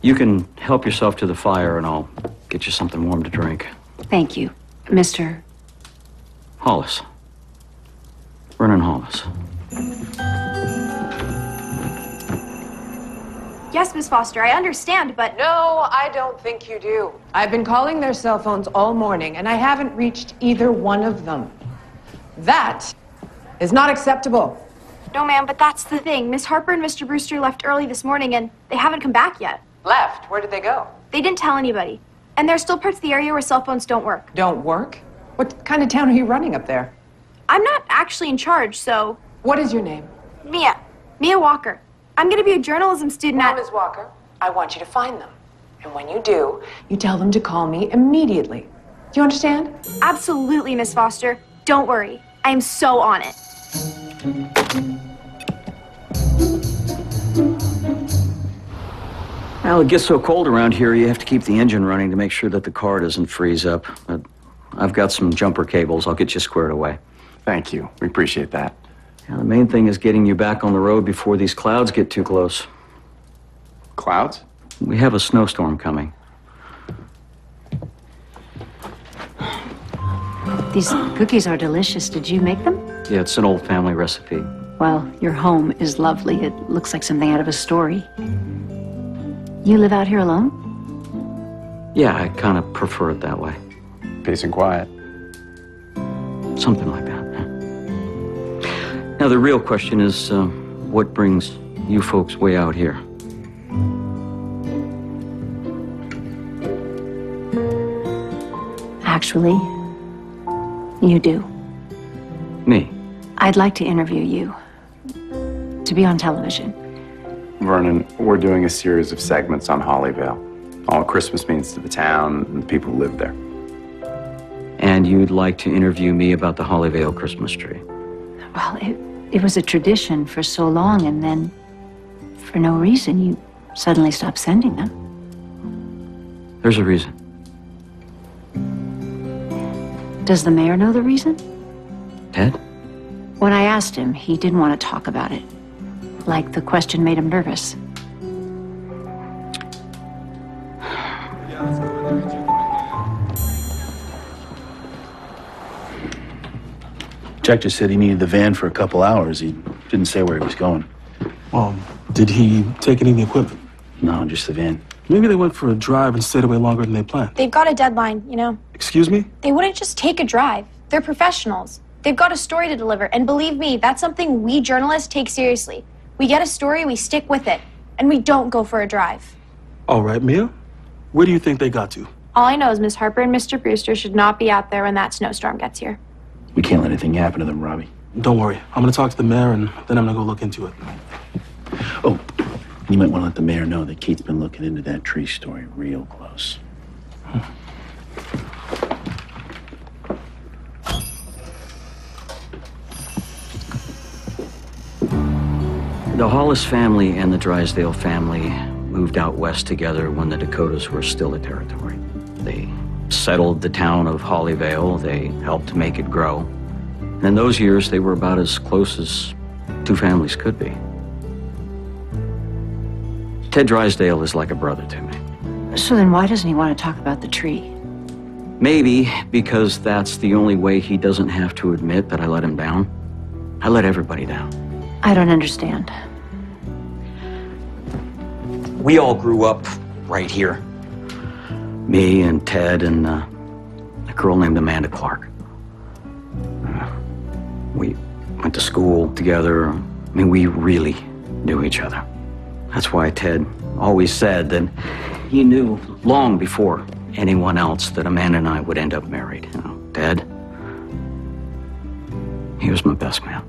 You can help yourself to the fire, and I'll get you something warm to drink. Thank you, Mr. Hollis. Vernon Hollis. Yes, Miss Foster, I understand, but... No, I don't think you do. I've been calling their cell phones all morning, and I haven't reached either one of them. That is not acceptable. No, ma'am, but that's the thing. Miss Harper and Mr. Brewster left early this morning, and they haven't come back yet. Left? Where did they go? They didn't tell anybody. And there's still parts of the area where cell phones don't work. Don't work? What kind of town are you running up there? I'm not actually in charge, so... What is your name? Mia Walker. I'm gonna be a journalism student at... Ms. Walker, I want you to find them. And when you do, you tell them to call me immediately. Do you understand? Absolutely, Miss Foster. Don't worry. I am so on it. Well, it gets so cold around here, you have to keep the engine running to make sure that the car doesn't freeze up. But I've got some jumper cables. I'll get you squared away. Thank you. We appreciate that. Yeah, the main thing is getting you back on the road before these clouds get too close. Clouds? We have a snowstorm coming. These cookies are delicious. Did you make them? Yeah, it's an old family recipe. Well, your home is lovely. It looks like something out of a story. You live out here alone? Yeah, I kind of prefer it that way. Peace and quiet. Something like that. Yeah. Now, the real question is, what brings you folks way out here? Actually, you do. Me? I'd like to interview you. To be on television. Vernon, we're doing a series of segments on Hollyvale. All Christmas means to the town and the people who live there. And you'd like to interview me about the Hollyvale Christmas tree? Well, it was a tradition for so long, and then, for no reason, you suddenly stopped sending them. There's a reason. Does the mayor know the reason? Ted? When I asked him, he didn't want to talk about it. Like the question made him nervous. Jack just said he needed the van for a couple hours. He didn't say where he was going. Well, did he take any of the equipment? No, just the van. Maybe they went for a drive and stayed away longer than they planned. They've got a deadline, you know. Excuse me? They wouldn't just take a drive. They're professionals. They've got a story to deliver, and believe me, that's something we journalists take seriously. We get a story, we stick with it, and we don't go for a drive. All right, Mia. Where do you think they got to? All I know is Miss Harper and Mr. Brewster should not be out there when that snowstorm gets here. We can't let anything happen to them, Robbie. Don't worry. I'm going to talk to the mayor, and then I'm going to go look into it. Oh, you might want to let the mayor know that Kate's been looking into that tree story real close. The Hollis family and the Drysdale family moved out west together when the Dakotas were still a territory. They settled the town of Hollyvale. They helped make it grow. And in those years, they were about as close as two families could be. Ted Drysdale is like a brother to me. So then why doesn't he want to talk about the tree? Maybe because that's the only way he doesn't have to admit that I let him down. I let everybody down. I don't understand. We all grew up right here. Me and Ted and a girl named Amanda Clark. We went to school together. I mean, we really knew each other. That's why Ted always said that he knew long before anyone else that Amanda and I would end up married. You know, Ted, he was my best man.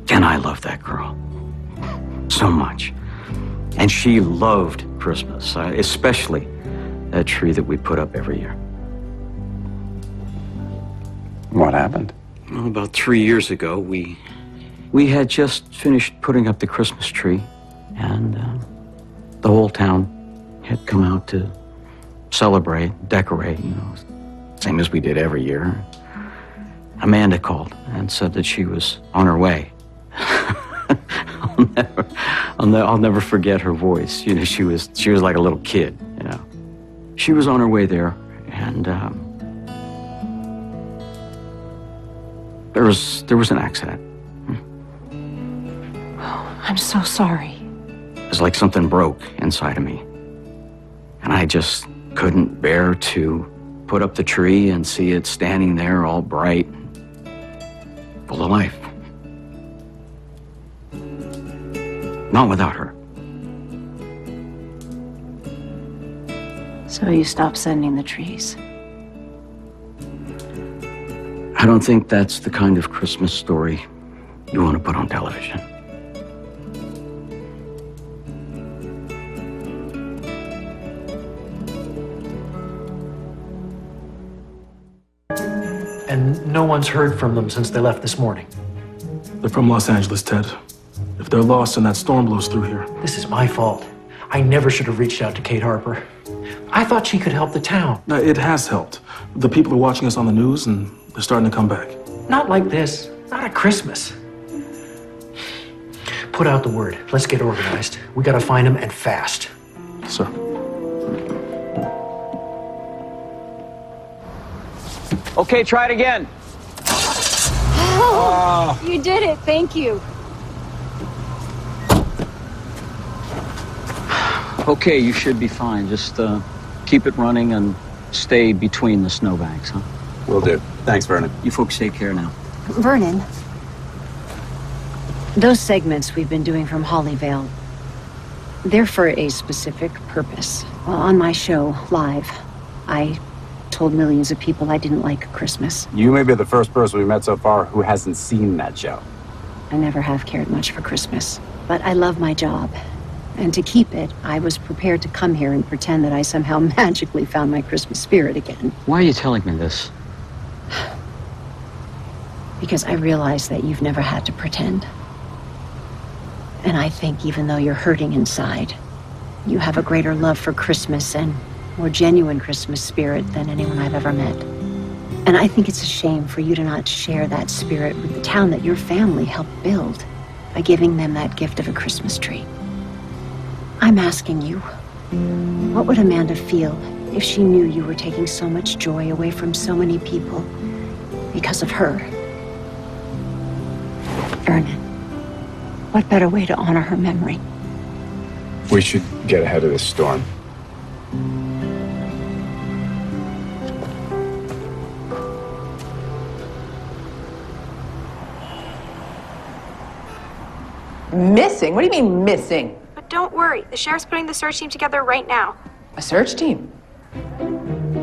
And I loved that girl so much. And she loved Christmas, especially that tree that we put up every year. What happened? Well, about 3 years ago, we had just finished putting up the Christmas tree, and the whole town had come out to celebrate, decorate, you know, same as we did every year. Amanda called and said that she was on her way. I'll never forget her voice. You know, she was like a little kid. You know, she was on her way there, and there was an accident. Oh, I'm so sorry. was like something broke inside of me. And I just couldn't bear to put up the tree and see it standing there all bright, full of life. Not without her. So you stopped sending the trees. I don't think that's the kind of Christmas story you want to put on television. And no one's heard from them since they left this morning. They're from Los Angeles, Ted. If they're lost and that storm blows through here. This is my fault. I never should have reached out to Kate Harper. I thought she could help the town. No, it has helped. The people are watching us on the news and they're starting to come back. Not like this. Not at Christmas. Put out the word. Let's get organized. We gotta find them and fast. Sir. Okay, try it again. Oh, you did it. Thank you. Okay, you should be fine. Just keep it running and stay between the snowbanks, huh? Will do. Thanks, Vernon. You folks take care now. Vernon, those segments we've been doing from Hollyvale, they're for a specific purpose. On my show, Live, I told millions of people I didn't like Christmas. You may be the first person we've met so far who hasn't seen that show. I never have cared much for Christmas, but I love my job. And to keep it, I was prepared to come here and pretend that I somehow magically found my Christmas spirit again. Why are you telling me this? Because I realize that you've never had to pretend. And I think even though you're hurting inside, you have a greater love for Christmas and more genuine Christmas spirit than anyone I've ever met. And I think it's a shame for you to not share that spirit with the town that your family helped build by giving them that gift of a Christmas tree. I'm asking you, what would Amanda feel if she knew you were taking so much joy away from so many people because of her? Vernon, what better way to honor her memory? We should get ahead of this storm. Missing? What do you mean missing? But don't worry, the sheriff's putting the search team together right now. A search team?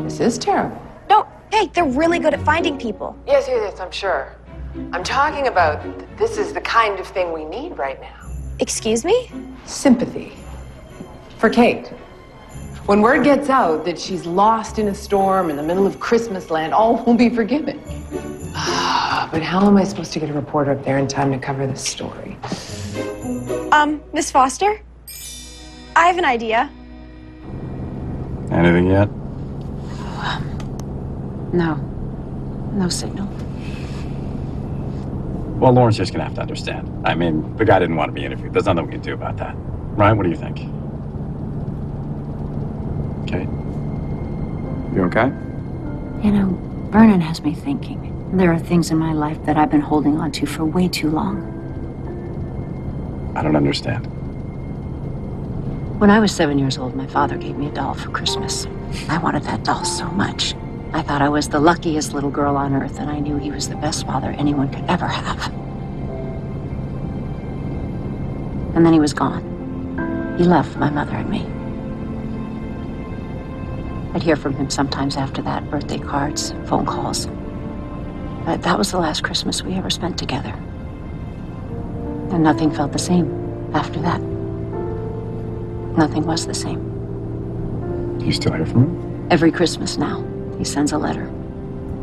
This is terrible. No, hey, they're really good at finding people. Yes, I'm sure. I'm talking about this is the kind of thing we need right now. Excuse me? Sympathy. For Kate. When word gets out that she's lost in a storm in the middle of Christmas land, all will be forgiven. But how am I supposed to get a reporter up there in time to cover this story? Miss Foster? I have an idea. Anything yet? No. No signal. Well, Lauren's just gonna have to understand. I mean, the guy didn't want to be interviewed. There's nothing we can do about that. Ryan, what do you think? Okay. You okay? You know, Vernon has me thinking. There are things in my life that I've been holding on to for way too long. I don't understand. When I was 7 years old, my father gave me a doll for Christmas. I wanted that doll so much. I thought I was the luckiest little girl on earth, and I knew he was the best father anyone could ever have. And then he was gone. He left my mother and me. I'd hear from him sometimes after that, birthday cards, phone calls. But that was the last Christmas we ever spent together. And nothing felt the same after that. Nothing was the same. Do you still hear from him? Every Christmas now, he sends a letter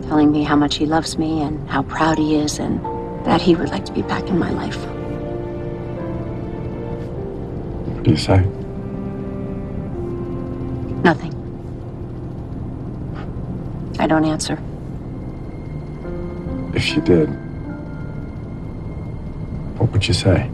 telling me how much he loves me and how proud he is and that he would like to be back in my life. What do you say? Nothing. I don't answer. If you did, what would you say?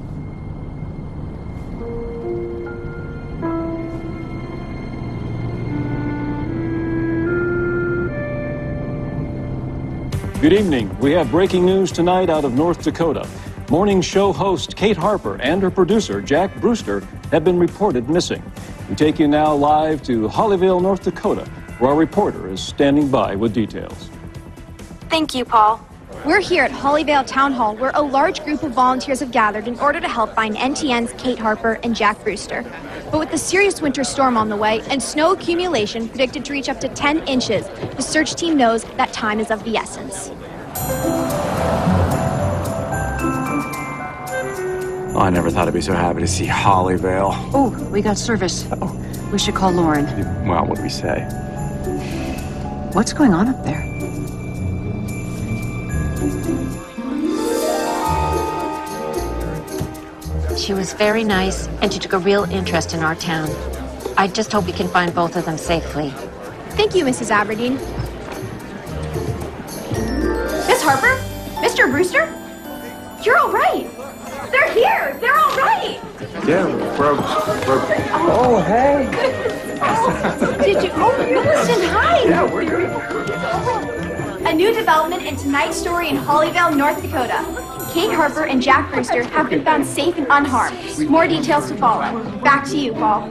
Good evening. We have breaking news tonight out of North Dakota. Morning show host Kate Harper and her producer, Jack Brewster, have been reported missing. We take you now live to Hollyvale, North Dakota, where our reporter is standing by with details. Thank you, Paul. We're here at Hollyvale Town Hall, where a large group of volunteers have gathered in order to help find NTN's Kate Harper and Jack Brewster. But with the serious winter storm on the way and snow accumulation predicted to reach up to 10 inches, the search team knows that time is of the essence. Oh, I never thought I'd be so happy to see Hollyvale. Oh, we got service. We should call Lauren. Well, what do we say? What's going on up there? She was very nice, and she took a real interest in our town. I just hope we can find both of them safely. Thank you, Mrs. Aberdeen. Miss Harper? Mr. Brewster? You're all right. They're here. They're all right. Yeah, bro. Oh, hey. Did you? Oh, listen, hi. Yeah, we're good. A new development in tonight's story in Hollyvale, North Dakota. Kate Harper and Jack Brewster have been found safe and unharmed. More details to follow. Back to you, Paul.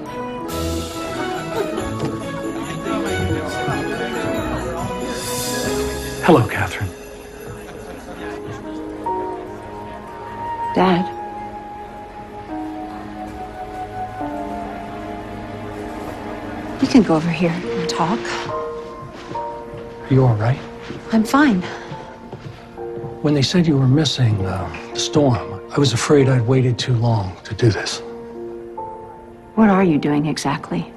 Hello, Catherine. Dad? We can go over here and talk. Are you all right? I'm fine. When they said you were missing the storm, I was afraid I'd waited too long to do this. What are you doing exactly?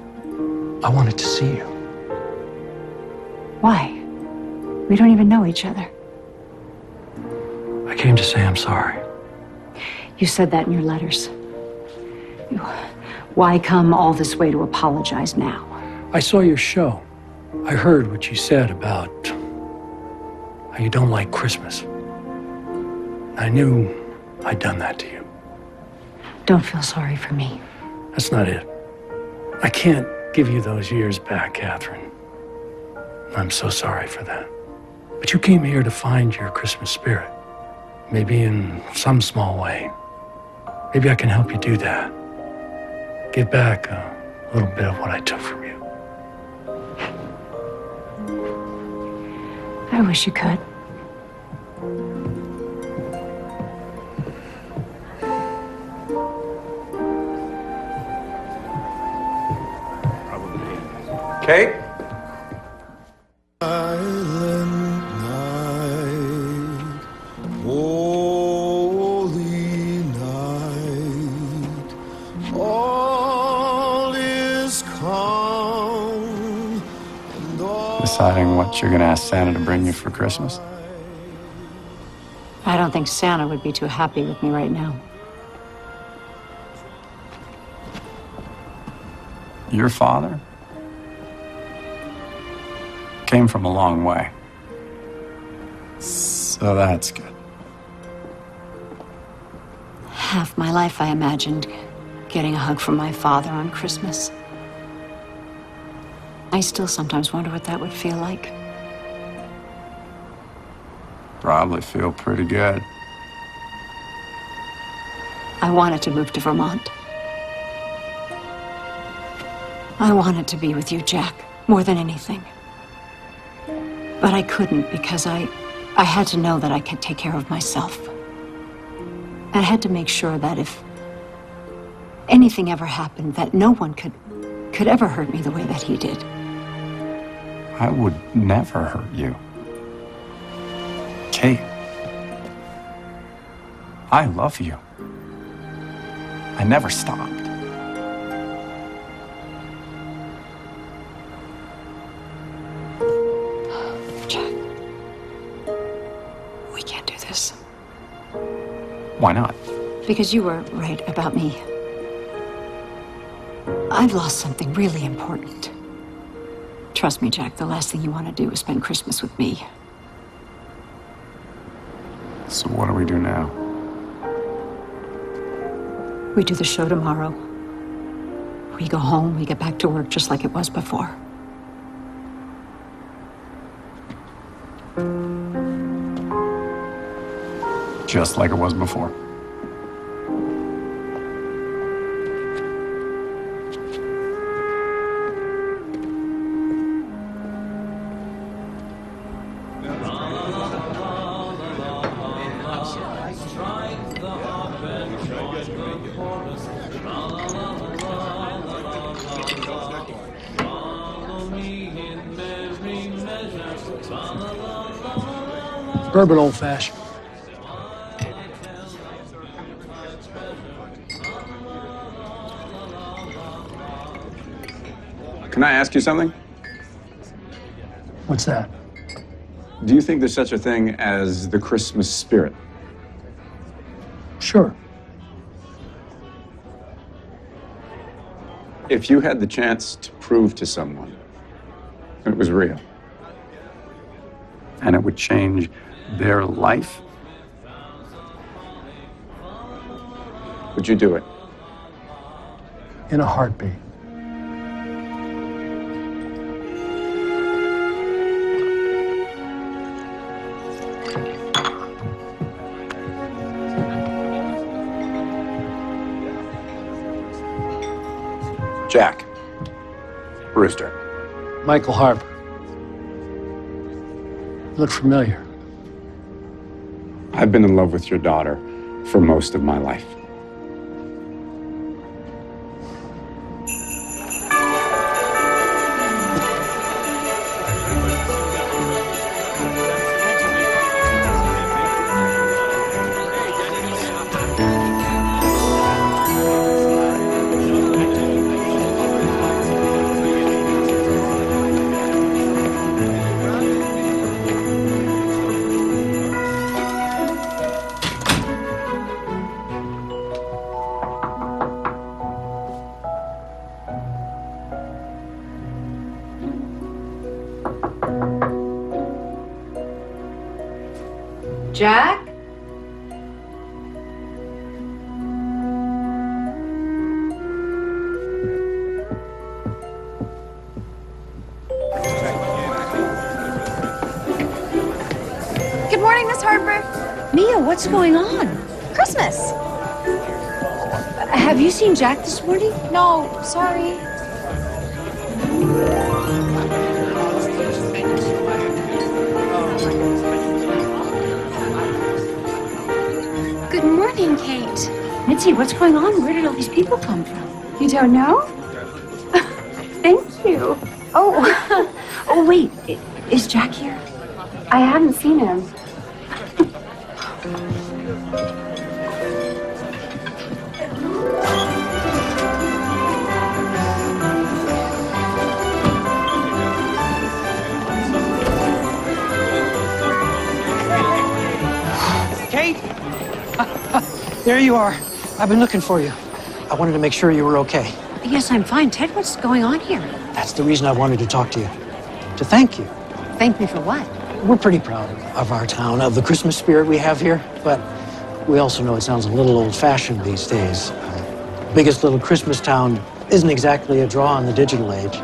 I wanted to see you. Why? We don't even know each other. I came to say I'm sorry. You said that in your letters. Why come all this way to apologize now? I saw your show. I heard what you said about how you don't like Christmas. I knew I'd done that to you. Don't feel sorry for me. That's not it. I can't give you those years back, Catherine. I'm so sorry for that. But you came here to find your Christmas spirit. Maybe in some small way. Maybe I can help you do that. Give back a little bit of what I took from you. I wish you could. Kate? Deciding what you're gonna ask Santa to bring you for Christmas? I don't think Santa would be too happy with me right now. Your father came from a long way. So that's good. Half my life I imagined getting a hug from my father on Christmas. I still sometimes wonder what that would feel like. Probably feel pretty good. I wanted to move to Vermont. I wanted to be with you, Jack, more than anything. But I couldn't because I had to know that I could take care of myself. I had to make sure that if anything ever happened, that no one could ever hurt me the way that he did. I would never hurt you. Kate, I love you. I never stopped. Jack, we can't do this. Why not? Because you were right about me. I've lost something really important. Trust me, Jack, the last thing you want to do is spend Christmas with me. So what do we do now? We do the show tomorrow. We go home, we get back to work just like it was before. Just like it was before. Bourbon old fashioned. Can I ask you something? What's that? Do you think there's such a thing as the Christmas spirit? Sure. If you had the chance to prove to someone it was real, and it would change their life, would you do it? In a heartbeat. Jack. Brewster. Michael Harper. You look familiar. I've been in love with your daughter for most of my life. Jack? Good morning, Miss Harper. Mia, what's going on? Christmas. Have you seen Jack this morning? No, sorry. Good morning, Kate. Mitzi, what's going on? Where did all these people come from? You don't know? Thank you. Oh, oh, wait. Is Jack here? I haven't seen him. Kate? There you are. I've been looking for you. I wanted to make sure you were okay. Yes, I'm fine. Ted, what's going on here? That's the reason I wanted to talk to you. To thank you. Thank me for what? We're pretty proud of our town, of the Christmas spirit we have here, but we also know it sounds a little old-fashioned these days. Biggest little Christmas town isn't exactly a draw in the digital age.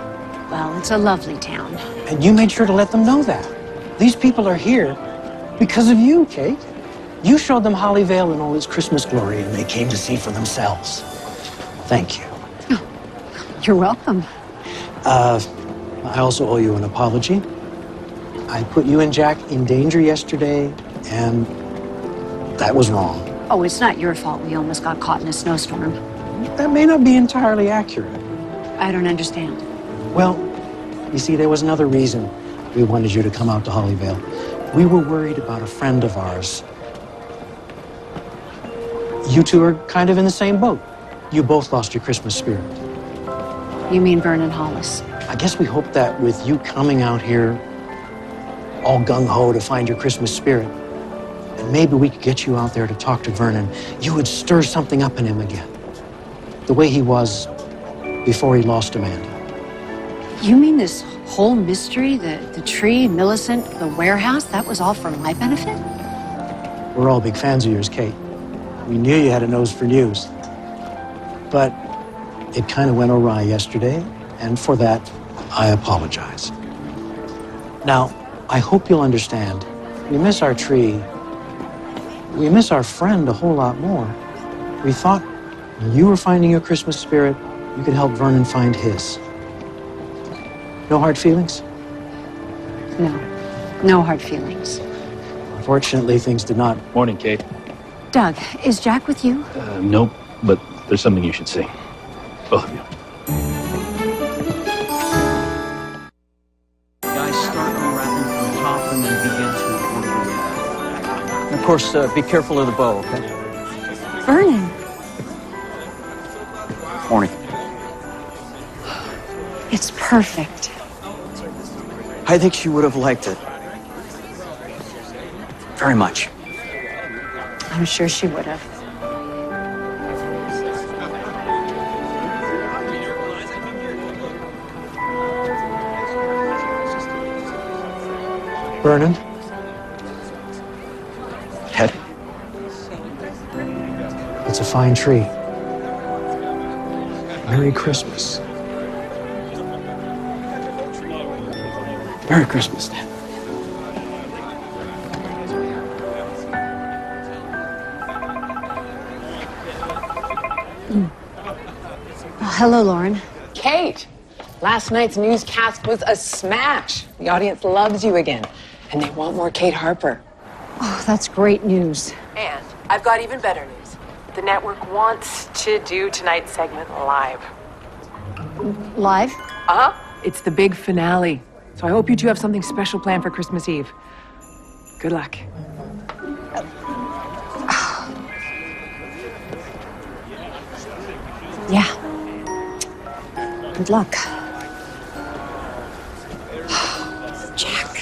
Well, it's a lovely town. And you made sure to let them know that. These people are here because of you, Kate. You showed them Hollyvale in all its Christmas glory, and they came to see for themselves. Thank you. You're welcome. I also owe you an apology. I put you and Jack in danger yesterday, and that was wrong. Oh, it's not your fault we almost got caught in a snowstorm. That may not be entirely accurate. I don't understand. Well, you see, there was another reason we wanted you to come out to Hollyvale. We were worried about a friend of ours. You two are kind of in the same boat. You both lost your Christmas spirit. You mean Vernon Hollis? I guess we hoped that with you coming out here all gung-ho to find your Christmas spirit, and maybe we could get you out there to talk to Vernon, you would stir something up in him again. The way he was before he lost Amanda. You mean this whole mystery, the tree, Millicent, the warehouse, that was all for my benefit? We're all big fans of yours, Kate. We knew you had a nose for news. But it kind of went awry yesterday, and for that, I apologize. Now, I hope you'll understand, we miss our tree. We miss our friend a whole lot more. We thought when you were finding your Christmas spirit, you could help Vernon find his. No hard feelings? No hard feelings. Unfortunately, things did not. Morning, Kate. Doug, is Jack with you? Nope, but there's something you should see. Both of you. Guys, start unwrapping from the when we begin to order the And of course, be careful of the bow, okay? Vernon. Morning. It's perfect. I think she would have liked it. Very much. I'm sure she would have. Vernon? Ted? It's a fine tree. Merry Christmas. Merry Christmas, Ted. Oh, hello, Lauren. Kate, last night's newscast was a smash. The audience loves you again, and they want more Kate Harper. Oh, that's great news. And I've got even better news. The network wants to do tonight's segment live. Live? Uh-huh. It's the big finale. So I hope you two have something special planned for Christmas Eve. Good luck. Yeah. Good luck. Jack.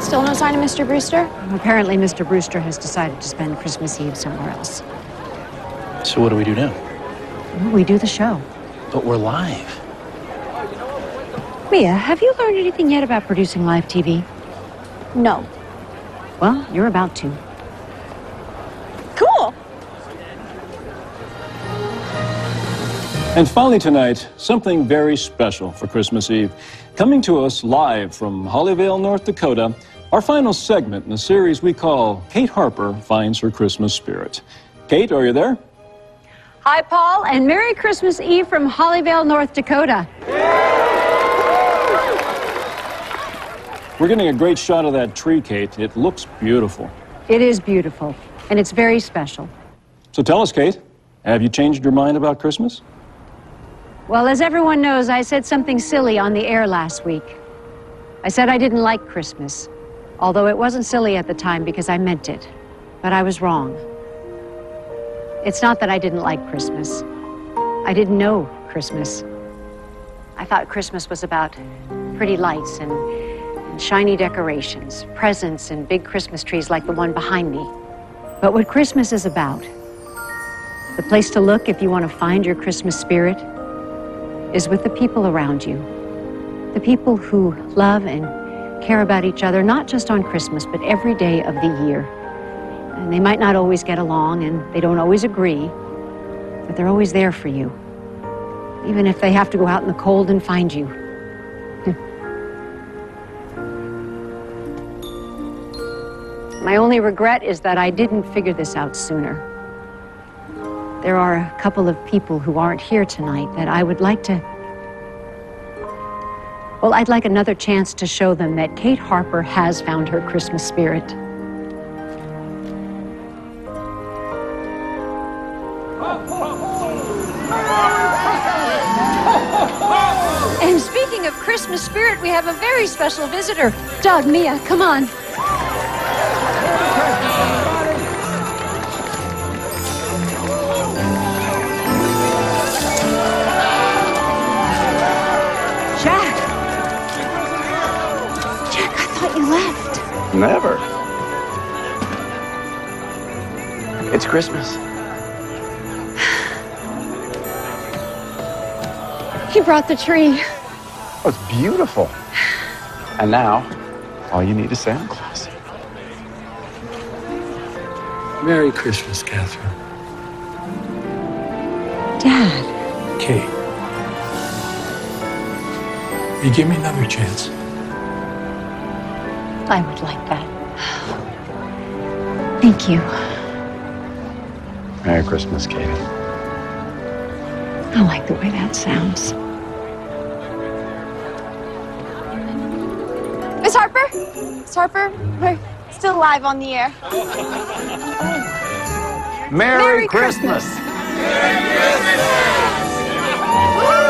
Still no sign of Mr. Brewster? Apparently, Mr. Brewster has decided to spend Christmas Eve somewhere else. So what do we do now? We do the show. But we're live. Mia, have you learned anything yet about producing live TV? No. Well, you're about to. Cool. And finally tonight, something very special for Christmas Eve. Coming to us live from Hollyvale, North Dakota, our final segment in a series we call Kate Harper Finds Her Christmas Spirit. Kate, are you there? Hi, Paul, and Merry Christmas Eve from Hollyvale, North Dakota. We're getting a great shot of that tree, Kate. It looks beautiful. It is beautiful, and it's very special. So tell us, Kate, have you changed your mind about Christmas? Well, as everyone knows, I said something silly on the air last week. I said I didn't like Christmas, although it wasn't silly at the time because I meant it. But I was wrong. It's not that I didn't like Christmas. I didn't know Christmas. I thought Christmas was about pretty lights and shiny decorations, presents and big Christmas trees like the one behind me. But what Christmas is about, the place to look if you want to find your Christmas spirit, is with the people around you. The people who love and care about each other, not just on Christmas, but every day of the year. And they might not always get along, and they don't always agree, but they're always there for you, even if they have to go out in the cold and find you. My only regret is that I didn't figure this out sooner. There are a couple of people who aren't here tonight that I would like to... Well, I'd like another chance to show them that Kate Harper has found her Christmas spirit. And speaking of Christmas spirit, we have a very special visitor. Doug, Mia, come on. Never. It's Christmas. He brought the tree. Oh, it's beautiful. And now, all you need is Santa Claus. Merry Christmas, Catherine. Dad. Kate. Will you give me another chance? I would like that. Thank you. Merry Christmas, Katie. I like the way that sounds. Miss Harper? Miss Harper, we're still live on the air. Merry Christmas. Merry Christmas!